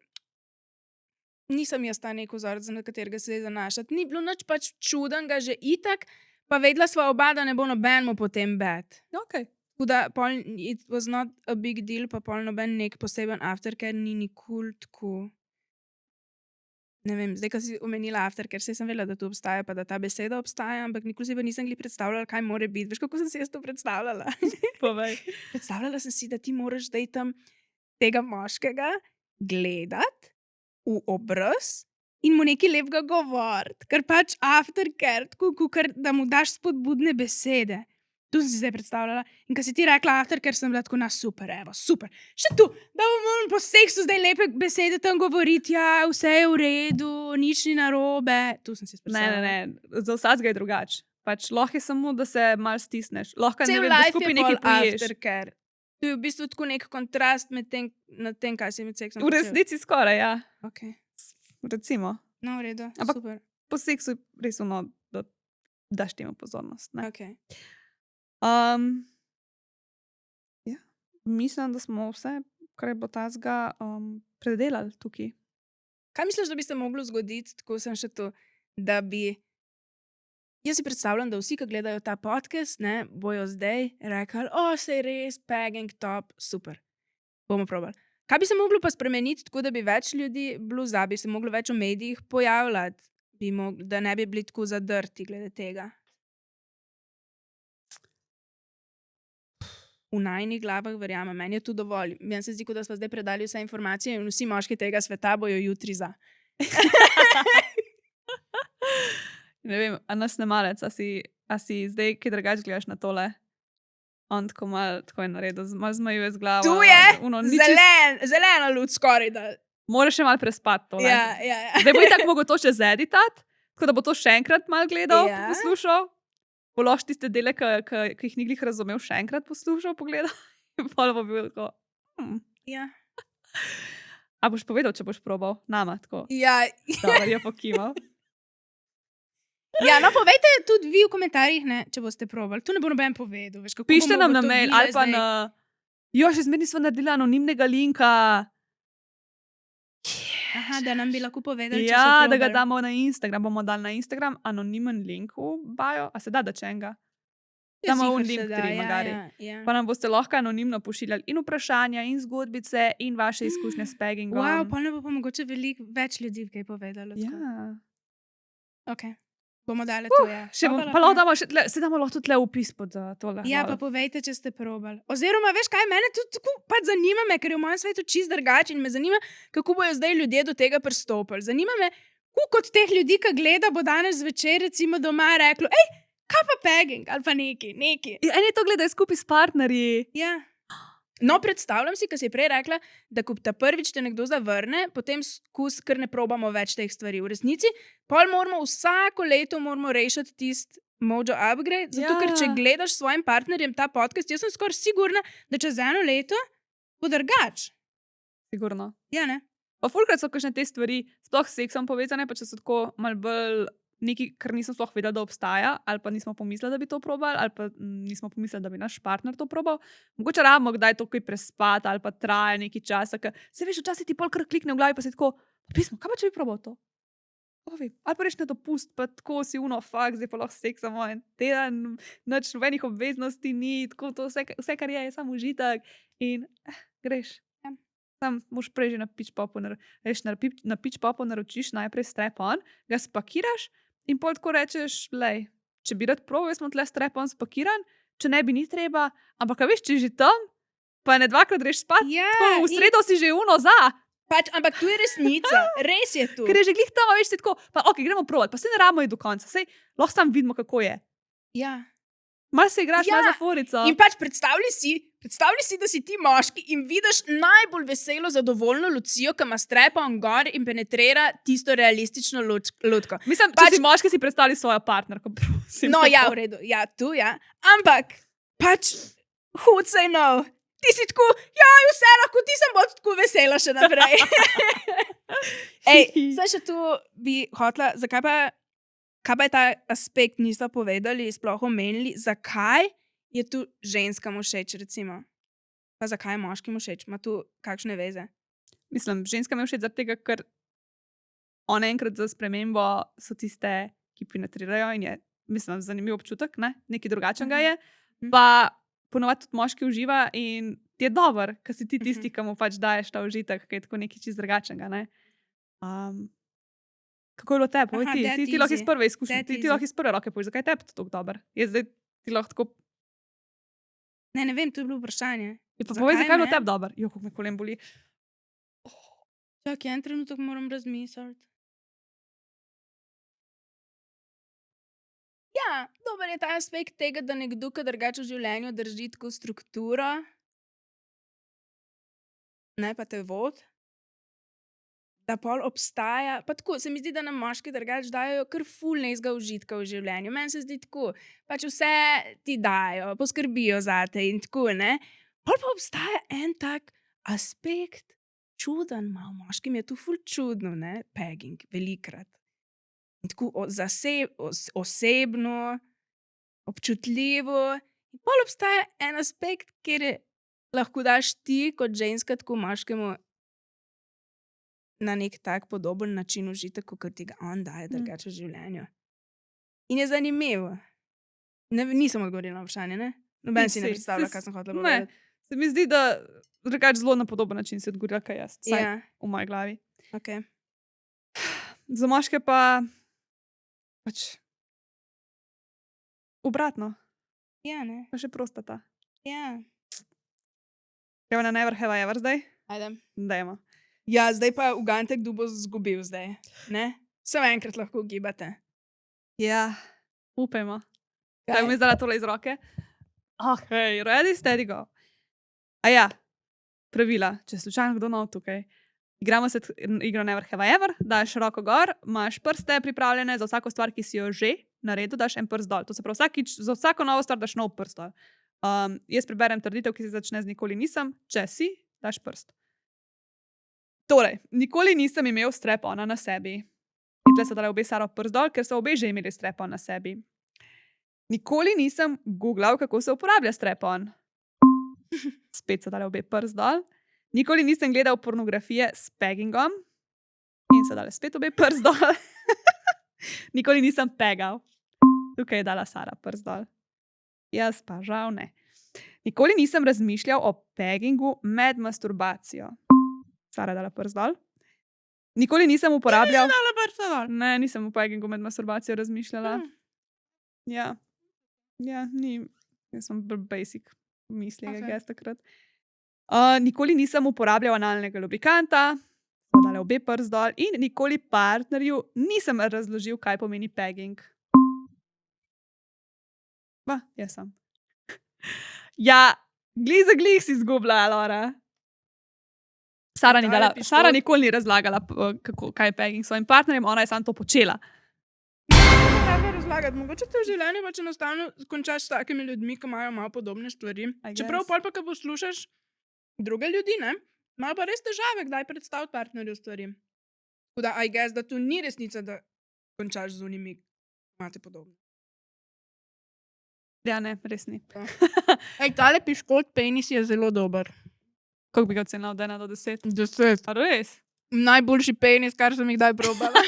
Nisem jaz ta nek vzorec, na katerega se je zanašati. Ni bilo nič pač čudenega, že itak, pa vedela sva oba, da ne bo nobenemu potem bed. Okay. Tako da, pol, it was not a big deal, pa pol noben nek poseben aftercare ni nikoli tako. Ne vem, zdaj, ko si omenila aftercare, saj sem vedela, da to obstaja, pa da ta beseda obstaja, ampak nikoli si pa nisem predstavljala, kaj more biti. Veš, kako sem si jaz to predstavljala? Povej. Predstavljala sem si, da ti moraš zdaj tam tega moškega gledati v obraz in mu nekaj lepega govoriti, ker pač aftercare, tako da mu daš spodbudne besede. Tu sem si zdaj predstavljala. In ko si ti rekla aftercare, sem bila tako super, evo, super. Še tu, da bomo po seksu zdaj lepe besede tam govoriti, ja, vse je v redu, nič ni narobe. Tu sem si predstavljala. Ne, za vsakega je drugače. Pač lahko je samo, da se malo stisneš. Lahko Cel ne vem, da life skupaj je nekaj pol poješ. aftercare. To je v bistvu tako nek kontrast med tem, kaj si med seksom V resnici skoraj, ja. Okay. Recimo. No, v redu, Ampak- super. Po seksu res ono, da daš temu pozornost. Ne? Okay. Ja. Mislim, da smo vse, kar je bilo tazga, predelali tukaj. Kaj misliš, da bi se moglo zgoditi, tako sem še to, da bi. Jaz si predstavljam, da vsi, ki gledajo ta podcast, ne, bojo zdaj rekli, se je res, pegging top, super. Bomo probali. Kaj bi se moglo pa spremeniti, tako da bi več ljudi bilo za, bi se moglo več v medijih pojavljati, da ne bi bili tako zadrti glede tega? V najnih glavah verjamem, meni je to dovolj. Meni se zdi, kot da smo zdaj predali vse informacije in vsi moški tega sveta bojo jutri za. Ne vem, a nas ne malec, a si zdaj kaj drugače gledaš na tole? On tako malo tako je naredil, malo zmajuje z glavo. Tu je Ono, zelena luč skoraj da. Moraš še malo prespati tole. Ja. Zdaj bo tako mogel to še zeditati, tako da bo to še enkrat malo gledal, Ja. poslušal. Bo lahko tiste dele, ki jih ni glih razumel, še enkrat poslušal, pogledal. In pol bo bil tako. Ja. A boš povedal, če boš probal? Nama, tako. Ja. Dobar je pokival. Ja, no, povejte tudi vi v komentarjih, ne, če boste probali. Tu ne bo noben povedal. Veš, kako Pišite bomo nam na mail ugotovili ali pa zdaj. na. Še zmeraj smo naredili anonimnega linka. Aha, da nam bi lahko povedali, če so Ja, da ga probali. damo na Instagram. Bomo dali na Instagram anonimen link v bio. A se da čenga? Ja, Damo ziher un se link da, 3 magari. Ja. Pa nam boste lahko anonimno pošiljali in vprašanja, in zgodbice, in vaše izkušnje s peggingom. Wow, pa ne bo pa mogoče veliko več ljudi kaj povedalo. tako. Ja. Ok, bomo dali to, ja. Še Pa pa lahko damo še tle, se damo lahko tudi tle upis pod tole. Ja, pa povejte, če ste probali. Oziroma, veš kaj, mene tudi tako pač zanima me, ker je v mojem svetu čisto drugače in me zanima, kako bojo zdaj ljudje do tega pristopili. Zanima me, koliko od teh ljudi, ki gleda, bo danes zvečer recimo doma reklo, kaj pa pegging ali pa neki. Ja, eni to gledajo skupaj s partnerji. Ja. No, predstavljam si, ko si prej rekla, da ko ta prvič te nekdo zavrne, potem ker ne probamo več teh stvari. V resnici, pol moramo vsako leto rešiti tisti mojo upgrade, zato ker če gledaš s svojim partnerjem ta podcast, jaz sem skoraj sigurna, da čez 1 leto bo drugač. Sigurno. Ja, ne? Pa fulkrat so kakšne te stvari, sploh s seksom povezane, pa če so tako mal bolj nekaj, kar nisem sploh vedela, da obstaja, ali pa nismo pomislili, da bi to probali, ali pa nismo pomislili, da bi naš partner to probal. Mogoče rabimo kdaj to kaj prespati, ali pa traja nekaj časa, ker se veš, včasih ti pol kar klikne v glavi, pa si tako, pismo, kaj pa če bi probal to? Ali pa reš na dopust, pa tako si fakt, zdaj pa lahko seksamo en teden, nič nobenih obveznosti ni, tako to vse kar je samo užitek in greš. Ja. Sam moš prej že na pitch popu naročiš najprej strap-on, ga spakiraš in pol tako rečeš, lej, če bi rad probal, jaz sem tle strap-on spakiran, če ne bi ni treba, ampak a veš, če že tam, pa ne dvakrat greš spat, Ja, tako v sredo si že za. Pač, ampak tu je resnica, res je tu. Ker je že glih tam, a veš, si tako, pa ok, gremo provat, pa se ne rabimo iti do konca, sej lahko sam vidimo, kako je. Ja. Mal se igraš, Ja, mal za forico. In pač predstavljaj si, da si ti moški in vidiš najbolj veselo, zadovoljno Lucijo, ki ima strepon gor in penetrira tisto realistično lutko. Mislim, pač- če si moški, si predstavljaj svojo partnerko, prosim. No, ja, v redu, ja, tu, ja. Ampak, pač, who'd say no? Ti si tako, ja, vse lahko, ti sem bolj tako vesela še naprej. Ej, zdaj še tu bi hotla, kaj pa je ta aspekt nista povedali, sploh omenili, zakaj je tu ženskam všeč, recimo? Pa zakaj je moškim všeč? Ima tu kakšne veze? Mislim, ženska me všeč zaradi tega, ker one enkrat za spremembo so tiste, ki penetrirajo in je, mislim, zanimiv občutek, ne? Nekaj drugačnega je. Pa ponovadi tudi moški uživa in ti je dober, ker si ti tisti, ki mu pač daješ ta užitek, ker je tako nekaj čist drugačnega, ne? Kako je bilo tebi? Povej Aha, that ti lahko iz easy. prve izkušnje, That ti easy. lahko iz prve roke poveš, zakaj je tebi to tako dober? Je zdaj ti lahko tako... Ne vem, to je bilo vprašanje. Je pa povej, zakaj je bilo meni? tebi dober? Jo, kako me kolen boli. Čakaj, en trenutek moram razmisliti. Ja, dober je ta aspekt tega, da nekdo, ki drugače v življenju drži tako strukturo, ne pa te vod, da pol obstaja, pa tako, se mi zdi, da nam moški drugače dajo kar ful nezga užitka v življenju. Meni se zdi tako, pač vse ti dajo, poskrbijo zate in tako, ne. Pol pa obstaja en tak aspekt, čuden, malo moškim je tu ful čudno, ne, pegging, velikrat. In tako osebno, občutljivo. In pol obstaja en aspekt, kjer lahko daš ti kot ženska tako moškemu na nek tak podoben način užitek, kot ti ga on daje drugače v življenju. In je zanimivo. Nisem odgovorila na vprašanje, ne? Noben si ne predstavlja, kaj sem hotela povedati. Ne, se mi zdi, da drugače zelo na podoben način si odgovorila, kaj jaz, vsaj Ja, v moji glavi. okej. Za moške pa pač obratno, Ja, ne? pa še prostata. Ja. Gremo na Never Have I Ever zdaj? Ajde. Dajmo. Ja, zdaj pa ugante, kdo bo zgubil zdaj, ne? Samo enkrat lahko ugibate. Ja, upajmo. Kaj bom izdala tole iz roke? Ok, ready, steady, go. A ja, pravila, če je slučajno kdo nov tukaj. Igramo se igro Never Have I Ever, daš roko gor, imaš prste pripravljene za vsako stvar, ki si jo že naredil, daš en prst dol. To se pravi, za vsako novo stvar daš nov prst dol. Jaz preberem trditev, ki se začne z nikoli nisem, če si, daš prst. Torej, nikoli nisem imel strap-ona na sebi. In tle so dale obe Saro prst dol, ker so obe že imeli strap-on na sebi. Nikoli nisem googlal, kako se uporablja strap-on. Spet so dale obe prst dol. Nikoli nisem gledal pornografije s peggingom. In so dale spet obe prst dol. Nikoli nisem pegal. Tukaj je dala Sara prst dol. Jaz pa žal ne. Nikoli nisem razmišljal o peggingu med masturbacijo. Sara je dala prst dol. Nikoli nisem uporabljal... Dala prsta dol. Ne, nisem o peggingu med masturbacijo razmišljala. Ja. Ja, ni... Jaz sem bolj basic misli, Okej. jaz takrat. Nikoli nisem uporabljal analnega lubrikanta. So dale obe prst dol. In nikoli partnerju nisem razložil, kaj pomeni pegging. Jaz sem. Ja, glih za glih si izgubila, Lora. Sara nikoli ni razlagala, kaj je pegging svojim partnerjem, ona je samo to počela. Treba razlagati. Mogoče te v življenju pač enostavno končaš s takimi ljudmi, ki imajo malo podobne stvari. Čeprav pol pa, ko poslušaš druge ljudi, ne, imajo pa res težave, kdaj predstaviti partnerju stvari. Tako da, I guess, da tu ni resnica, da končaš z unimi, ki imate podobne. Ja, ne, res ni. Ej, tale piškot penis je zelo dober. Kako bi ga ocenila od 1 do 10? 10. A res? Najboljši penis, kar sem jih kdaj probala.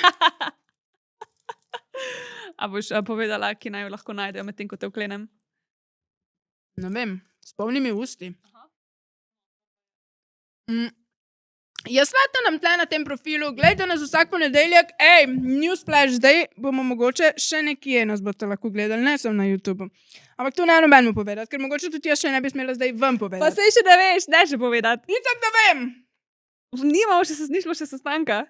A boš povedala, ki naj jo lahko najdejo medtem, ko te vklenem? Ne vem, s polnimi usti. Jaz sledite nam tle na tem profilu, gledajte nas vsak ponedeljek. Ej, newsflash, zdaj bomo mogoče še nekje nas boste lahko gledali, ne sem na YouTube. Ampak to ne nobenemu povedati, ker mogoče tudi jaz še ne bi smela zdaj vam Pa povedati. sej še ne veš, ne še povedati. Itak da vem! Ni šlo še sestanka.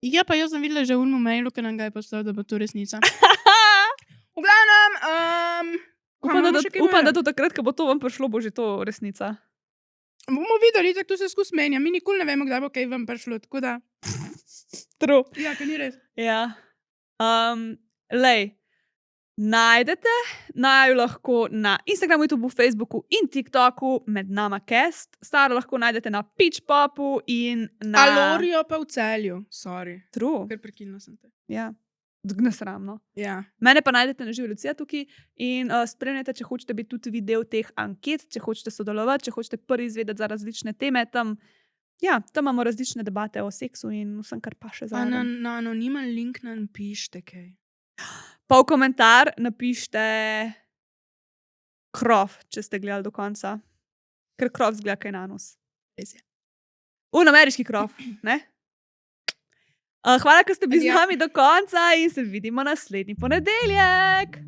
Ja, pa jaz sem videla že v mailu, ki nam ga je poslal, da bo to resnica. V glavnem, Upam, da do takrat, ko bo to vam prišlo, bo že to resnica. Bomo videli, tako se skozi menja. Mi nikoli ne vemo, kdaj bo kaj vam prišlo. Tako da, True. ja, ker ni res. Ja. Najdete naju lahko na Instagramu, YouTubeu, Facebooku in TikToku med nama Cast. Staro lahko najdete na Pitchpopu in na... Alorijo pa v Celju. Sorry. True. Ker prekinila sem te. Ja. Nesramno. Ja. Mene pa najdete na Živi Lucija tukaj in spremljajte, če hočete biti tudi vi del teh anket, če hočete sodelovati, če hočete prvi izvedeti za različne teme. Tam imamo različne debate o seksu in vsem, kar pa še Pa zraven. na anonimen link nam pišite kaj. Pa v komentar napišite krov, če ste gledali do konca. Ker krov zgleda kaj na nos. Res je. Ameriški krov, ne? Hvala, ker ste bili z Adijo. nami do konca in se vidimo naslednji ponedeljek.